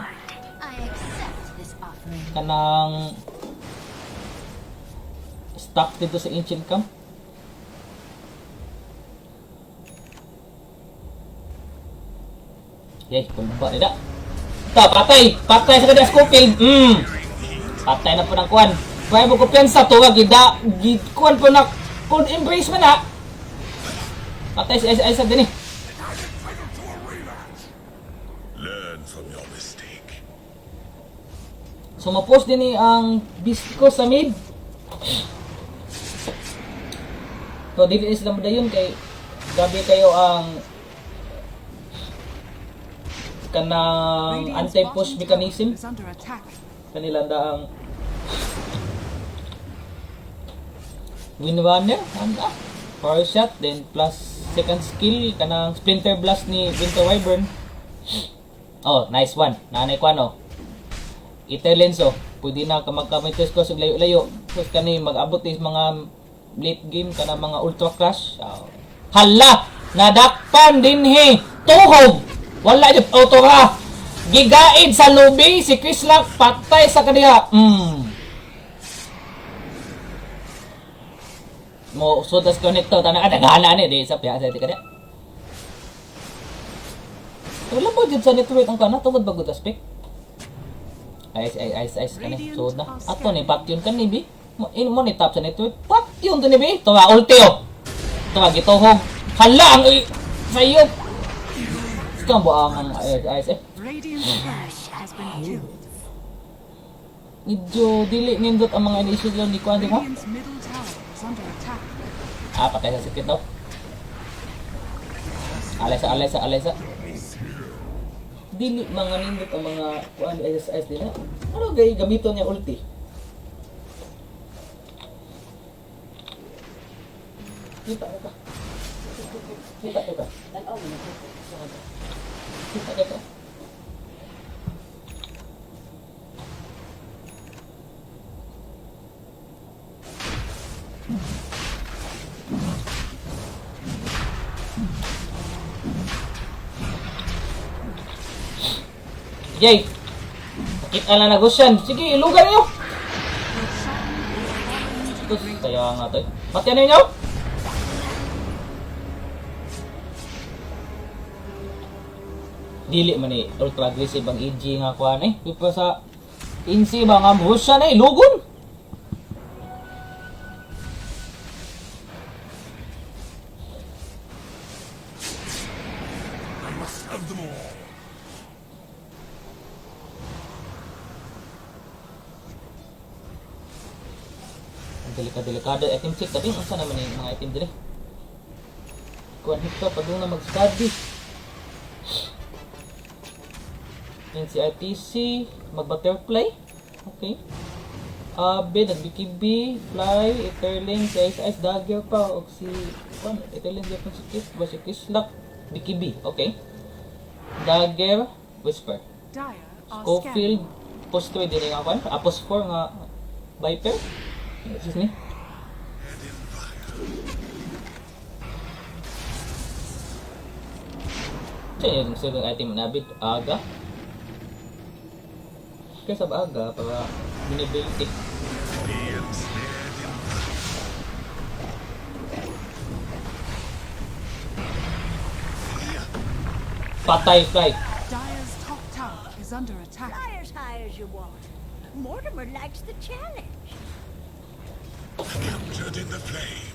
kanang stock dito sa ancient camp. Yay, pulba nila. Ito, patay sa kanya Scofield. Patay na po ng kuwan. Kaya mo kumpiyansa to, kuwan po na, kung embrace mo na. Patay si Isa din eh. So ma-post din ang beast ko sa mid. So DPS lang ba yun kay gabi kayo ang kanang anti-push mechanism kanila daang windrunner power shot then plus second skill kanang splinter blast ni Winter Wyvern. Oh nice one nanay ko ano Iterlenso pwede na ka magka-meters ko sa layo-layo tapos kani mag-abot is mga late game kana mga ultra crash. Hala nadakpan din he tuhog wala yung auto ha gigaid sa lobby si Chris Lock patay sa kaniya mo so das connecto tanang adagana ni di sa piasa di kaniya wala po dyan sa network ang kana tungod bago aspect ice kani so na ato ni patyon kani bi mo ni tap sa network patyon to ni bi tuwa ultio tuwa gituhog hala ang sayo kambo ang ice medyo dili nindot ang mga ini-issue lang di ko andi mo patay sa sikit daw alesa dili mga nindot ang mga kuan ice din ano gay gamiton niya ulti kita ka tanaw mo na kita ka Jay, kita na nagusyan. Sige, ilugan niyo. Kaya nga to. Patiyan niyo. Dili man ni ultra aggressive ang EG nga kuan eh. Pipa sa insi ba nga busya na ilugon. Delikado item check tapi unsa naman yung mga item dili. Kuan hito padung na mag-study. Yung si RTC mag-butterfly. Okay. Abid at BKB, Fly, Etherling, si Ice Dagger pa o si kuan Etherling gyapon si Kit, ba si Kislak, BKB. Okay. Dagger, Whisper. Schofield, post 2 din nga kuan. Post 4 nga Viper. Excuse me. Siya yung sugang item nabit aga. Kaya sa aga para binibigit. Patay flight. Dire's top tower is under attack. Fly as high as you want. Mortimer likes the challenge. Captured in the flame.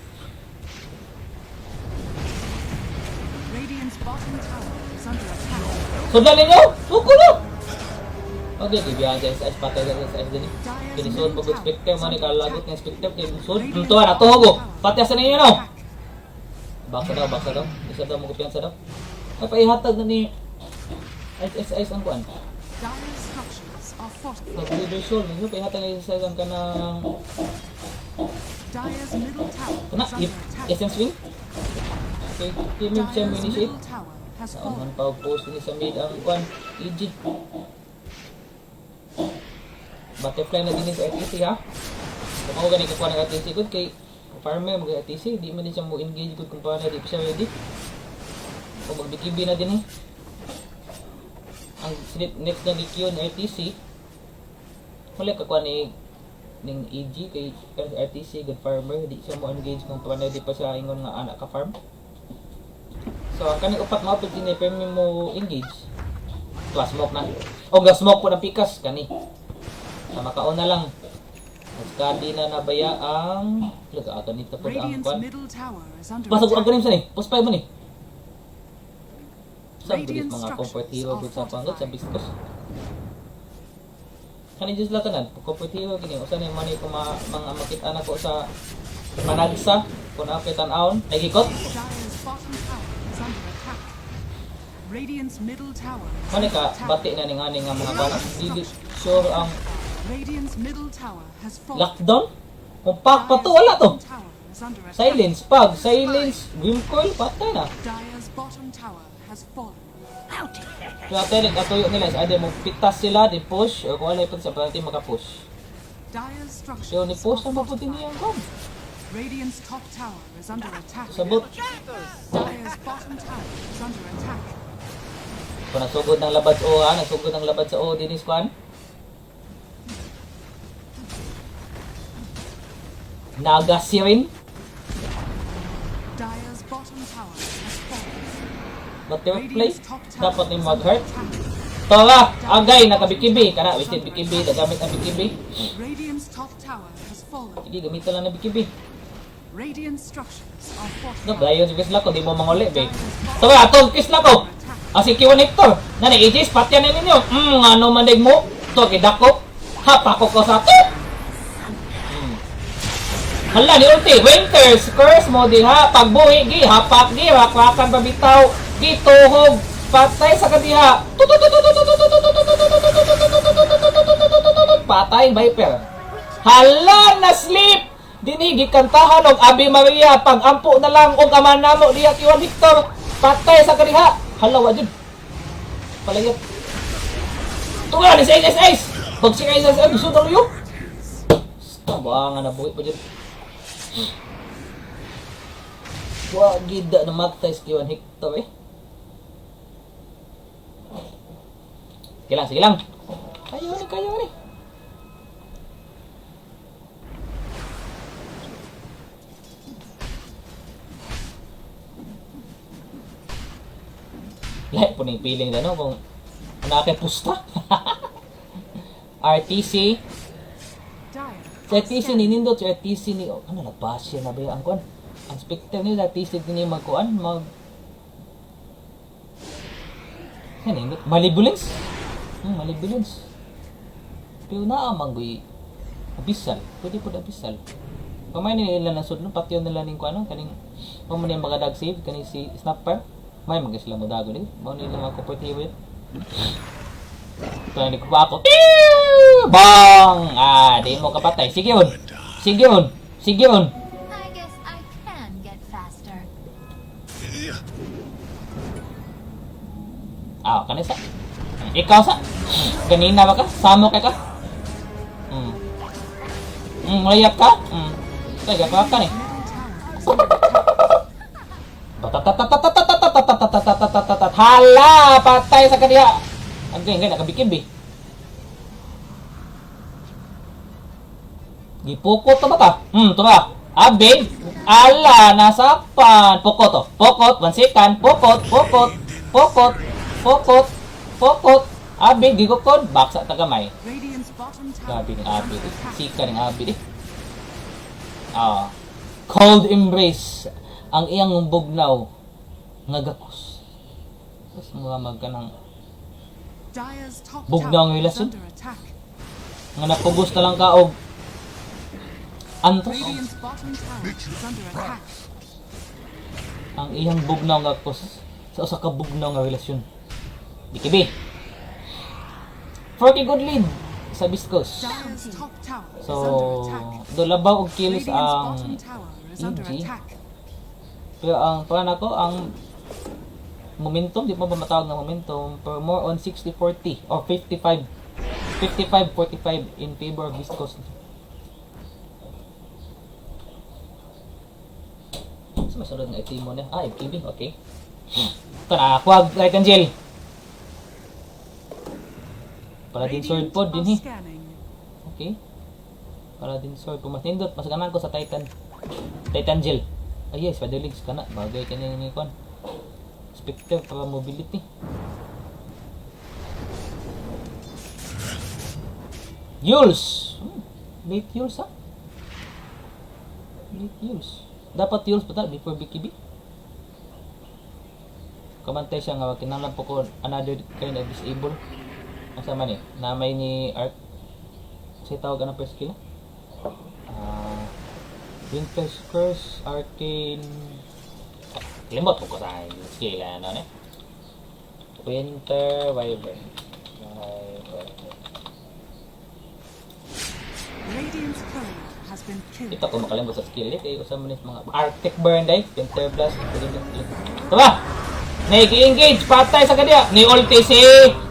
Radiant's bottom tower is under attack. Sundan ninyo! Suko na! Okay, bibiyahan sa SS, patay sa SS din. Kinisod pag Spectre, man ikalagot ng Spectre, kinisod. Tuwa na, tuhogo! Patay sa ninyo, no? Baksa daw. Isa daw, magkupiyansa daw. Ay, paihatag na ni SS ang kuan. Dire's structures are fortified. Nag-leader soul, medyo paihatag na isa lang ka ng... Dire's middle tower Kuna, is under attack. essence swing. Okay, move siya Dire's initiate. middle tower has Naman fallen. pa post ni sa mid ang kuan, EG. Butterfly na din sa RTC ha. Kung ako ganit kakuha ng RTC good kay farmer mag-RTC, di man din siya mo engage good kung paano di pa siya ready. Kung mag-BKB na din eh. Ang next na DQ ng RTC, wala kakuha ni ng EG kay RTC good farmer, di siya mo engage kung paano di pa siya ingon nga anak ka farm. So ang kaning upat mo pwede ni permi mo engage. Tuwa smoke na. O ga-smoke po ng pikas kani. Sa makaon na lang. Nagkadi na nabaya ang ato nito po ang Radiant's kwan. middle tower is under Pasag ang attack. ganim sa ni. Post 5 man ni. Sa bilis Radiant mga comfort structures hero are gud sa panggot sa fortified. bistos. Kani just latanan comfort hero kini usa ni man ko mga makita na ko sa managsa kun apit tan-aon nagikot. Dire's bottom tower is under attack. Radiant's middle tower is Mani under ka attack. bati na ning ani nga mga bana. Dili sure ang Radiant's middle tower has fallen. lockdown. Kung pak pa to wala to. Dire's bottom tower is under attack. Silence, pag, silence, Grim Coil, patay na. Dire's bottom tower has fallen. Kaya tayo nagkatuyo nila, ade mo pitas sila, di push, o kung alay pa sa panty maka-push. Dire's structures So ni push are na maputi fortified. niya ang kom. Radiant's top tower is under attack. Sabot, Dire's bottom tower is under attack. kung nagsugod ng labad sa O ha, nagsugod ng labad sa O, dinis kwan. Nagasirin, Dire's bottom tower has fallen. butterfly, Radiant's top tower dapat ni is mag-hurt. under attack. Tawa, agay, naka-BKB, kana, wasted BKB, nagamit ang BKB. Radiant's top tower has fallen. Sige, gamitan lang ng BKB. Radiant structures are No, fortified. dayon si Kisla ko, di mo manguli, be. Tawa, atong Kisla ko. Asi kiwan Hector. Nani, Aegis, patyan na ninyo. Ano mandig mo? To, kidako. Hapako ko sa to. Hala, ni ulti. Winters, curse mo di ha. Pagbuhi, gi, hapak, gi, hapakan pabitaw. Gi, tuhog. Patay sa kadiha. Patay, Viper. Hala, na sleep. Dinigi kantahan og Ave Maria. Pag-ampo na lang og aman namo diya kiwan Hector. Patay sa kadiha. Hala, wajud. Palayot. Tunga ni sa SS. Pag si SS ay gusto daw yun. Tabangan na buhi pa dyan. Wah, gida na matay sa kiwan Hector eh. Sige lang. Kayo ni. Lahat po ng feeling na no, kung nakapusta. RTC. Sa RTC ni Nindot, sa RTC ni... ano, nagpasya na ba yung angkon? Ang specter nila, RTC din yung magkuhan, Yan eh, Malevolence? Malevolence. Pero naamanggoy Abyssal. Pwede po Abyssal. Pamay nila na sudlo, patyo nila ning kuano kaning mo ni magadag save kani si Snapper. May magisla mo dago ni. Mo nila mga competitive. Kani ko ako. Bang! Di mo kapatay. Sige on. Sige on. Sige on. I guess I can get faster. Kanisa. Ikaw sa. Ganina ba ka? Samo kay ka? Layap ka? Taga pa ka ni. Hala! Patay sa kaniya! Ang ganyan, nakabikib eh. Gipukot to ba ka? Ito ba? Abid! Ala! Nasakpan! Pukot to. Pukot! 1 second. Pukot! Pukot! Pukot! Pukot! Pukot! Abid! Gigukod! Baksa tagamay. Grabe ng Abid eh. Sika ng Abid eh. Cold Embrace. Ang iyang bugnaw. Ngagakos. Tapos mga ka ng bugnaw ng relasyon. Nga napugos na lang ka o antos. Ang iyang bugnaw ngagakos. Sa usa ka bugnaw nga relasyon. Bikibi. 40 good lead sa Biscos. So, dolabaw og kills ang EG. Pero ang para nako ang momentum, di pa ba matawag na momentum, pero more on 60-40 or 55-45 in favor of Biscos. So, masunod na itim mo na. FKB, okay. Ito na, kuwag, right Angel. Paladin sword pod din Okay. Paladin sword po mas nindot mas ganan ko sa Titan Gel. Yes, padaligs ka na. Bagay ka na ni kon. Spectre para mobility. Yules. Late Yules ha? Late Yules. Dapat Yules pa ta before BKB. Kamantay siya nga kinahanglan po ko another kind of disable. Asa man eh, namay ni Arc. Kasi tawag ka ng first skill. Winter's Curse, Arcane. Limot po ko sa skill ano ne? Winter, Wyvern. Ito kung makalimot sa skill eh, kaya usap mo mga Arctic Burn day, Winter Blast, ito ba? Nag-engage, patay sa kanya. Ni ulti si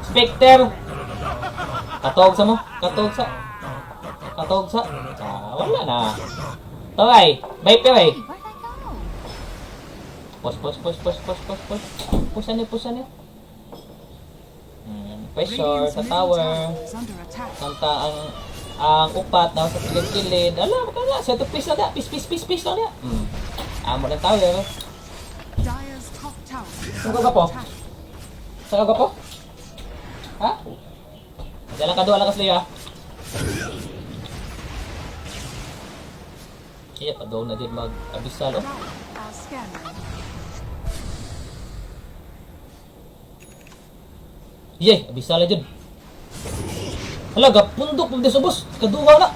Spectre. Katog sa mo? Katog sa? Wala na. Okay, Viper eh. Push. Pusan niyo. Pressure sa tower. Santa ang upat na sa kilid-kilid. Ala, makala. Sa tupis na da. Pis lang niya. Amo ng tower. Saan ka po? Ha? Dalang ka doon, lakas liya. Iya, pa doon na din mag-abisal. Iya, abisal na dyan. Halaga, pundok mo din sa bus. Kaduwa na.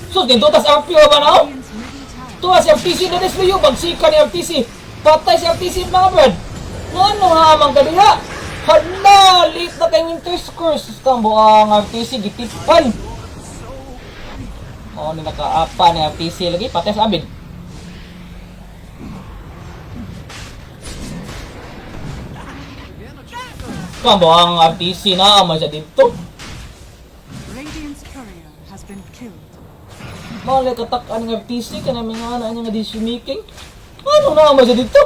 So, ganito tas RPO ba na ako? Tuwa si RTC na displayo. Bagsika ni RTC. Patay si RTC mga bird. Ano nga amang kadila? Hala! Late na kay Winter's Curse. Kambo ang RTC gitipan. Ni nakaapa ni RTC lagi. Patay sa amin. Kambo ang RTC na amay sa dito. Malay katakaan ng RTC ka na mga anak niya nga decision making. Ano na amay sa dito?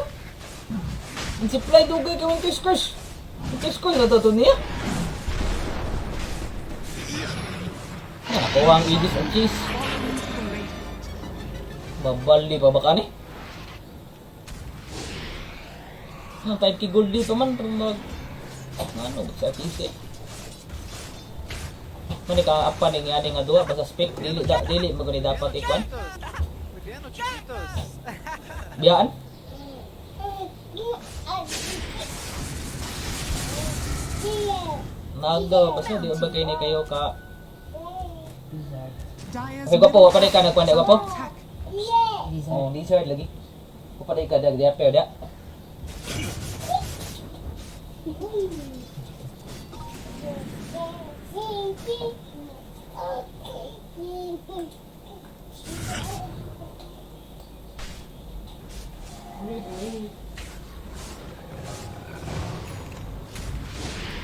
Ang supply dugay kay Winter's Curse. Winter's Curse na ito niya. Nakuha ang Aegis at Chase. Babali pa ba ka ni? 5k gold dito man para mag... Ano, sa TC. Mani ka apa ning ani nga duha basta spec dili maguni dapat ikwan. Biyaan? Naga, basta di ba kayo ni kayo ka. Dyer's Okay, gwapo, wapaday ka nagkuhan na gwapo? attack. Oh, lizard lagi. Wapaday ka dag dia pero dia.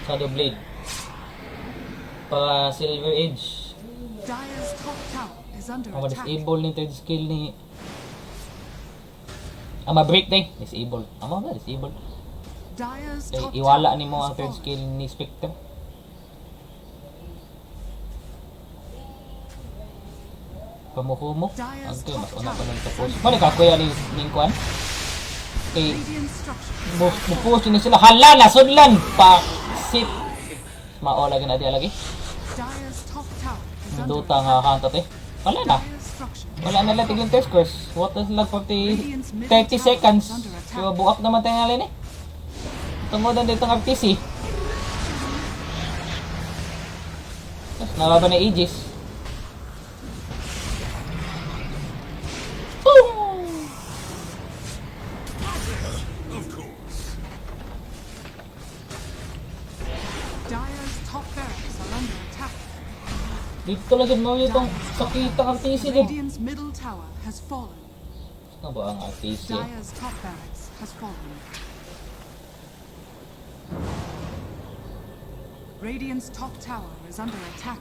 Shadow Blade. Pa Silver Edge. Dyer's top tower is under Ang attack. disable ni third skill ni ma-break day. Disable. Amo ba disable? Dyer's Kay top iwala tower ni mo ang has third fallen. skill ni Spectre. Pamuhumo. Ang kayo, mas una pa lang tapos. Mali ka kuya ni Kuan? Kay Radiant structure. mupuos ni sila. Hala na sudlan pa sit. Mao lagi na dia lagi. Dyer's top tower is under Dota nga kantot eh. Wala na. Dyer's structure. Wala na lang tigil test course. What is lang 30 seconds. Kaya buak naman tayo nalin eh. Tungodan dito ng FTC. Tapos nalaban na Aegis. Dyer's top barracks are under attack. Dito lang mo itong sakitang FTC din. Radiant's middle tower has fallen. Ano ba ang FTC? Dyer's top barracks has fallen. Radiant's top tower is under attack.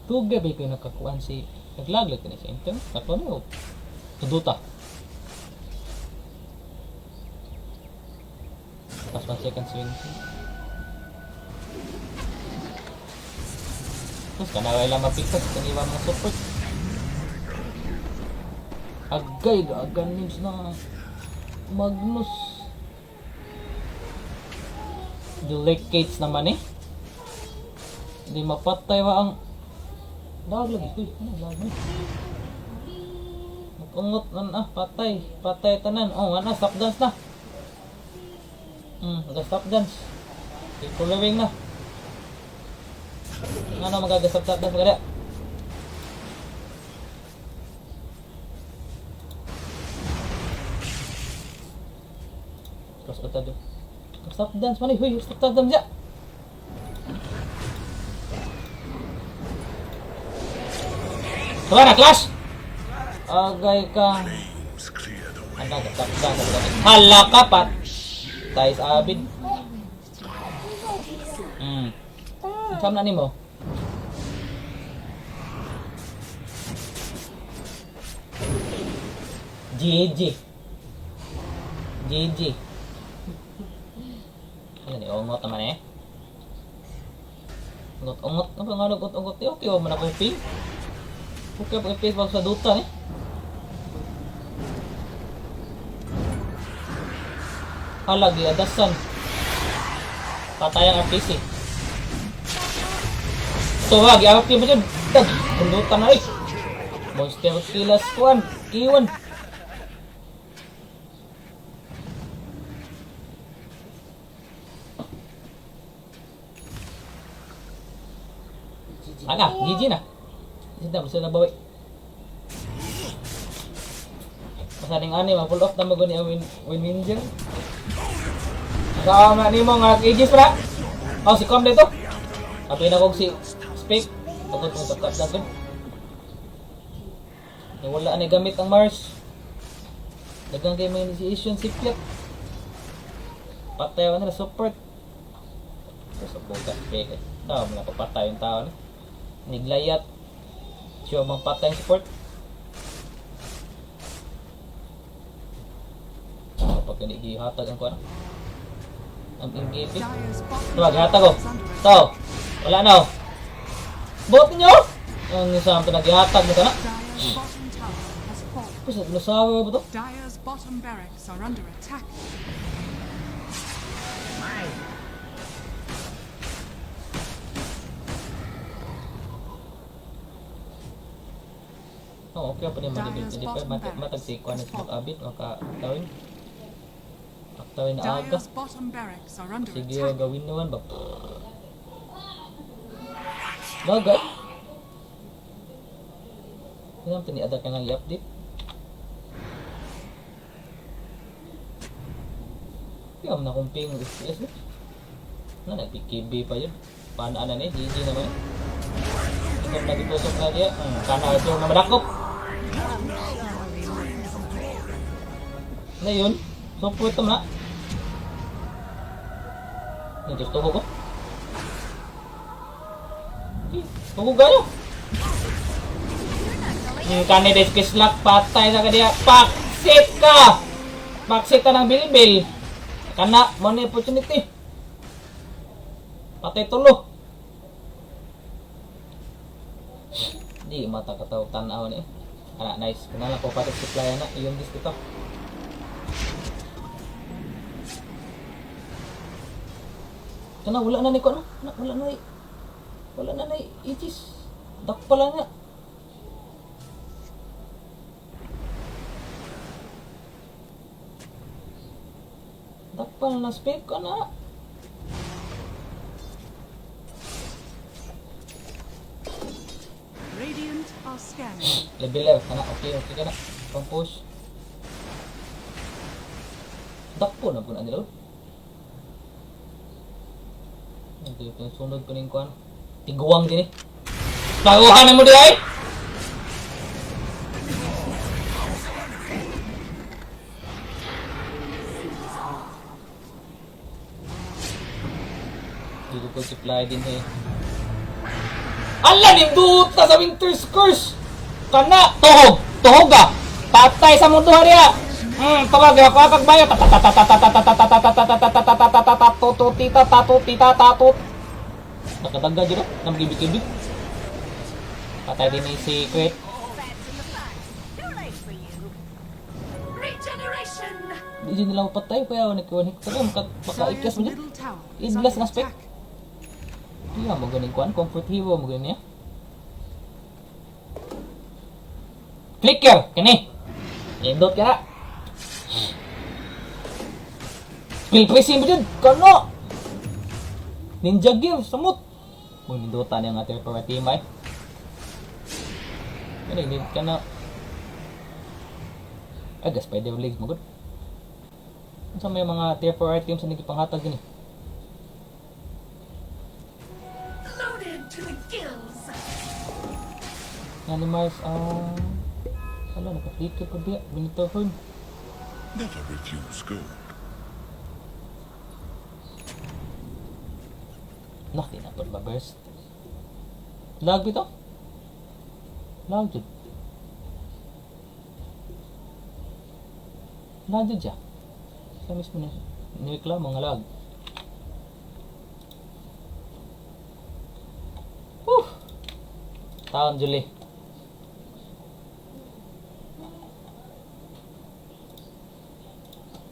Tuga ba kayo nakakuan si... Naglaglag ka na sa internet? Ako na o. Dota. Pas 1 second swing. Terus kanaway lang mapikas. Kaniwa mga support. Agay, agan means na Magnus. Delicates naman eh. Hindi mapatay ba ang lag lagi. Uy, ano lag mo? Mapungot na patay. Patay tanan. Oh, ano, stop dance na. Stop dance. Following na. Ano magagasap stop dance kada? Terus utado. Stop dance mana? Huy, stop dance ya. Tara, Clash! Agay ka. Ano ka? Stop dance. Hala ka pat. Tayo sa abid. Saan na ni mo? GG. GG. Ano ni ongot naman eh. Ongot. Ano nga ongot? Okay, man ako ping. Okay, pag Facebook sa Dota eh. Halagi, adasan. Patay ang RPC. So, wag, i-RP mo dyan. Dag, Dota na eh. Monster Killas Kuan, Kiwan. Ana, GG na. Hindi na nabawi. Masaning ani, ma-pull off na mag ni win ninja. Kasama ni mo nga Aegis pra. Oh, si Com dito. Sabi na kong si Spake. Pagod mo takat natin. Wala na gamit ang Mars. Dagang kayo may initiation si Piat. Patay ako nila support. So, buka Spake eh. Tao, mga papatay yung tao na. Niglayat. Siya bang patay yung support. Kapag hindi hatag ang kuwan. Ang ingipit. Ito, hatag ko. Ito. Wala na o. Bot nyo! Ang isang pinaghihatag mo ka na. Kasi nasawa ba ito? Dyer's bottom barracks are under attack. Oh, okay pa ni Madibit. Hindi pa matag si kuwan at mag-abit. Makatawin. Patay na aga. Dire's bottom barracks are under Sige, attack. gawin naman ba? Naga. Kenapa ni ada kang i-update? Kaya na kung ping FPS na. Na nag-PKB pa yun. Paano na ni? GG naman yun. Ikaw nag-itusok na dia. Kana ito na madakop. Na yun. So, puto na. Gusto ko. Tugo gayo. Kani deskislak patay sa kanya. Paksit ka! Paksit ka ng bilbil. Kana, mo na opportunity. Patay tulo. Di mata kataw tanaw ni. Kana nice. Kana ko patay supply na iyon dis kita. Kana wala na ni ko no. Wala na itis. Dak pala nga. Dak pala na speak ko na. Radiant are scanning. Leveler kana okay kana. Pang push. Dak po na po na nila. Hindi ko sunod ko ning kuan. Tiguang din eh. Taguhan mo di ay. Dito ko supply din eh. Ala ning Dota sa Winter's Curse. Kana tuhog, tuhog ka. Patay sa mundo hariya. Tawag ako kagbayo. Tatut. Nakatangga dito, nang gibig-gibig. Patay din yung secret. Hindi nila patay, kaya unik-unik. Pero makaikas mo dyan. Idlas na spec. Iya, mo ganing kuan, comfort hero mo ganing niya. Flicker, kini. Indot ka na. Skill pressing mo dyan, kano? Ninja gear, samot. Dota na yung ating para team ay. Kaya hindi ka na. Aga, spider legs mo good. Saan may mga tier 4 items na nagipanghatag din eh. Loaded to the gills. Animals, wala, naka-flicker ko diya. Benito Horn. Never refuse gold. Nah, di na po ba-burst. Lag ito? Lag dyan. Lag dyan siya. Siya mismo na nireklamo nga lag. Taon, Julie.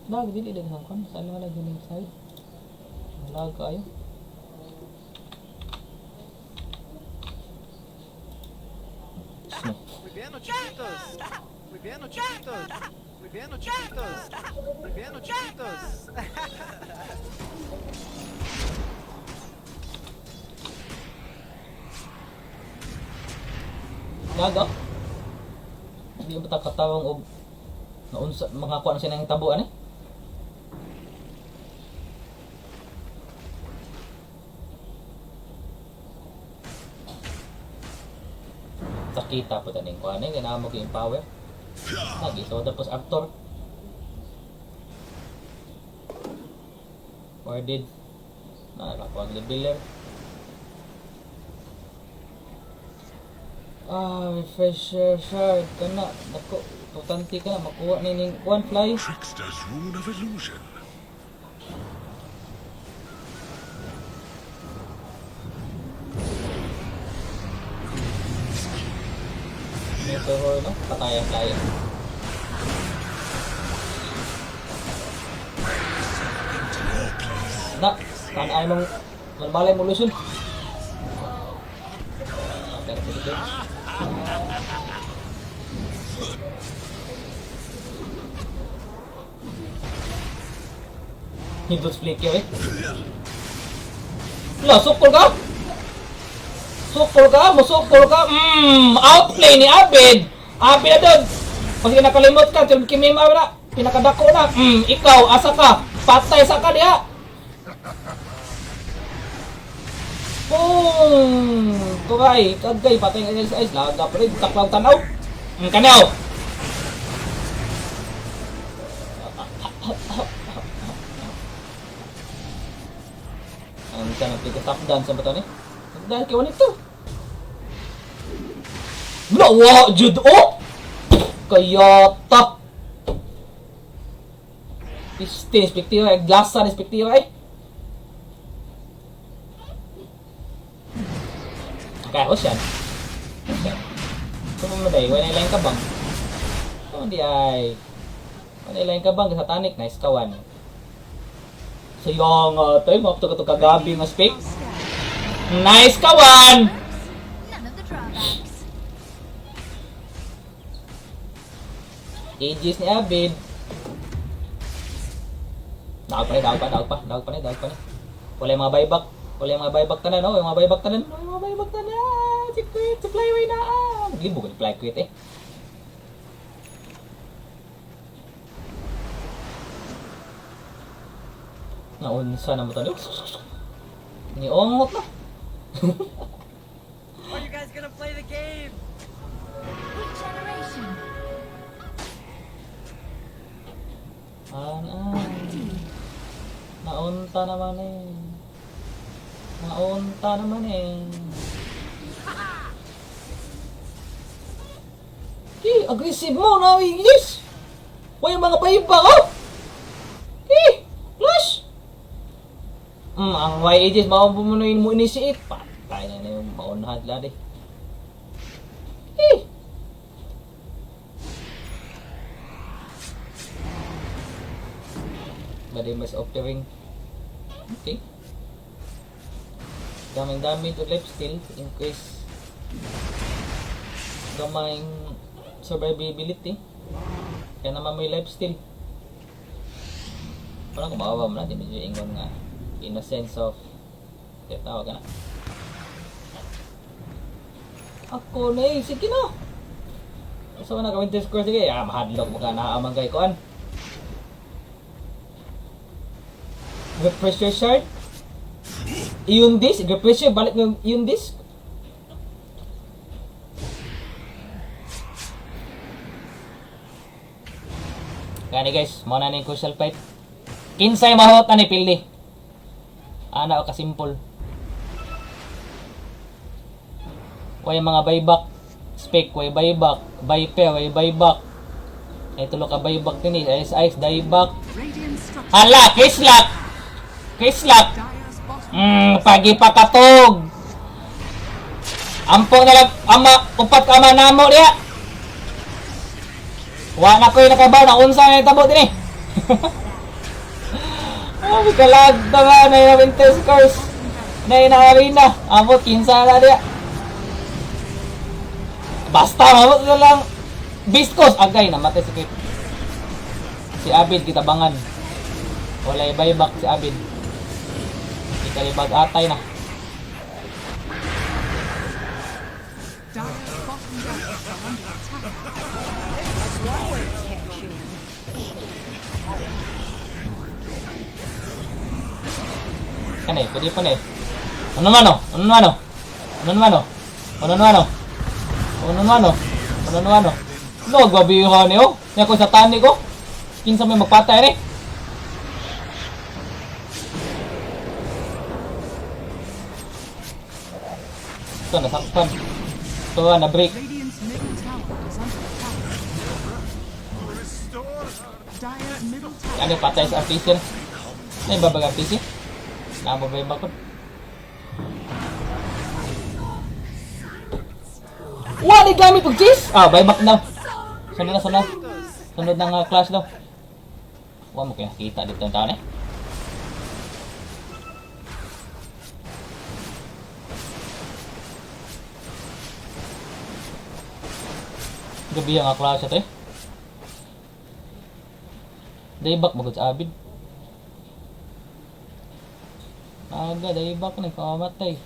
Lag, dili lang hangkon. Saan nga lag yung side? Lag kayo. Muy bien, chiquitos. Muy bien, chiquitos. Muy bien, chiquitos. Muy bien, chiquitos. Laga? Hindi ba katawang og naunsa mga kuan sa nang tabuan eh? Sakita po taning kuan eh, kailangan mo i-empower. Lagi ito tapos actor. Worded. Nakakapag leveler. Refresher shard ka na. Naku, importante ka na. Makuha na yung one fly. Trickster's rune of illusion. Ito ho, no? Patayan tayo. Na, tanay mong malmalay mo lusun. Pero pwede. Hindot flicker eh. Wala, sukol ka? Sukol ka? Musukol ka? Outplay ni Abid! Abid na doon! Kasi nakalimot ka, kimima na. Pinakadako na. Ikaw, asa ka? Patay sa ka diha. Kagay, patay ka sa ice. Laga pa rin, taklaw tanaw. Kanaw! Ang sana top dance sa bato ni. Dahil kawan ito. Nawa, Jude, oh! Kayata! Pistin, respektiva eh. Glasan, respektiva eh. Kaya, yan. Kung mo day, wala ilang kabang. Kung di ay... Wala ilang kabang, satanik, nice kawan. So yung, tayo, mapito ka ito kagabi nga speak. Nice kawan! Aegis ni Abid. Daog pa ni. Wala yung mga buyback tanan, no? Yung mga buyback tanan. Si quit, si flyway na. Libo ko ni fly quit eh. Naunsa na mo to. Ni ongot na. Are you guys gonna play the game? Regeneration. Naunta naman eh. Aggressive mo na, Ignis! Why yung mga paiba ko? Flash! Ang Ignis, mapapamunuin mo initiate. Patay na yung maunahad lari. Body mas offering. Okay. Daming damage to lifesteal. Increase gamay survivability. Kaya naman may lifesteal. Parang kumawa mo na. Di medyo ingon nga. In a sense of tawag ka na. Ako na eh. Sige na. So na ka-winter score. Sige. Mahadlok mo ka na amagay ko an. Pressure shard. Iyon this, pressure balik ng iyon this. Kani guys, mo na ning crucial fight. Kinsay mahot ani pildi. Ana ka simple. Way mga buyback, spec way buyback, buy pair way buyback. Ay tulo ka buyback ni ice dieback. Hala, kislap. Kislap. Pagi pa katog. Ampo na lang upat ama namo diya. Wa na koy nakabaw na unsa na tabo dinhi. Bikalag tama na yung winter scores. Na arena. Ampo kinsa na diya. Basta mabot na lang Biscos agay namatay si Abid kita bangan. Wala buyback si Abid. Kalibag atay na. Kan eh, pwede pa na eh. Ano naman? No, gabihan eh oh. Kaya ko sa tani ko. Kinsa may magpatay rin. Ito, nasakpan. Ito, na-break. Ano patay sa artisan? Ano yung babag artisan? Nakababay bakod. Wala gamit pag cheese! Buyback na. Sunod ng class daw. Huwag mo kaya kita dito ang taon eh. Gabi ang klase ito eh. Daybak magod sa Abid. Aga, dahil ba ka nagkakamatay?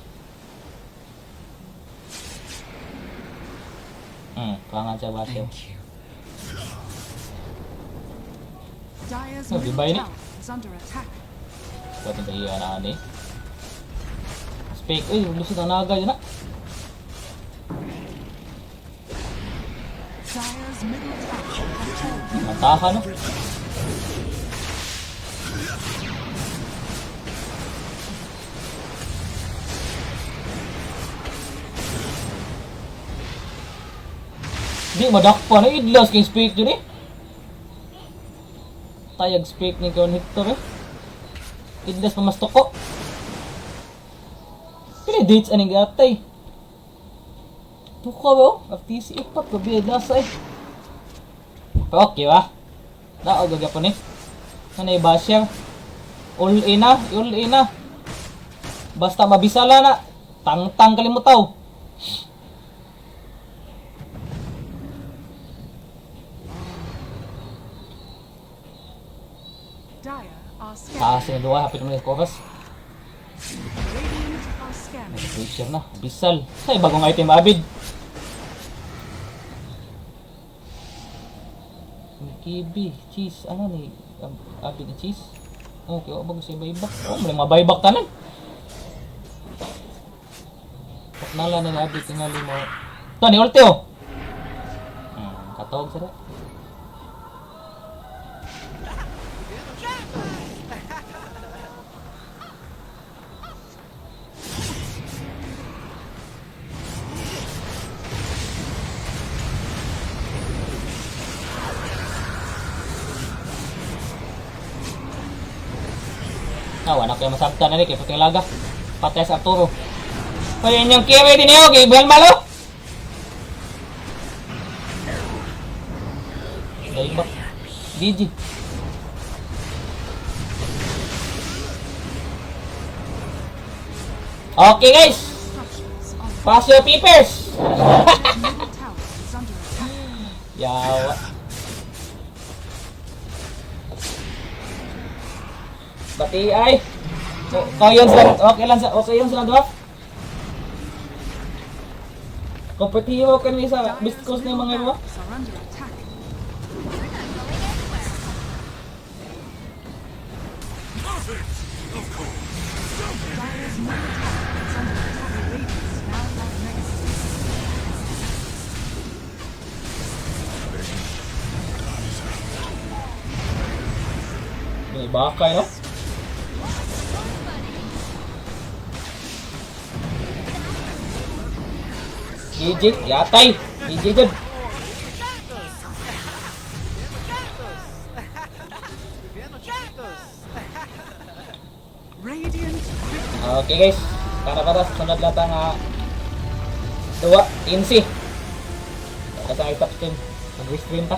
Pangan sa bato. Dire's Oh, di middle ba ini? tower is under attack. Ba't hindi yan ni? Speak, lusot ang naga yun na. Dire's middle tower has fallen. Mataka no? Di madakpa na idlas kay Speak yun eh. Tayag Speak ni Kawon Hector eh. Idlas pa mas toko. Pili dates aning gatay. Tuko ba oh? FTC ipat ko biyad nasa eh. Okay ba? Nao gagapon eh. Nanay basher. All in na. Basta mabisala na. Tang kalimutaw. Dire are scanning. Taas yung dua, hapit mo yung chorus. Radiant are scanning. Pressure na, bisal. Say, bagong item abid. Kibi, cheese, ano ni? Abid na cheese? Okay, o bago siya baybak. Oh, may mga baybak tanan. Paknala na abid, tingali mo. Ito, ni ulti oh. Katawag sila. Wala kayo masabtan na rin kay Puting Laga. Patay sa Arturo. Pwede niyong carry din niyo kay Buwan Malo. Dahil ba? GG. Okay guys. Pass your peepers. Middle tower is under attack. Yawa. Bati ay. Okay lang sa dwarf. Kompetitibo kan ni sa Beast Coast ng mga iba. Are under attack. Dire's middle tower is under attack. Radiance now have mega. May bakay no? GG, yatay. GG good. Radiant Okay guys, para sa sunod lata nga duwa, 15. Para sa stop stream. Mag-restream ta.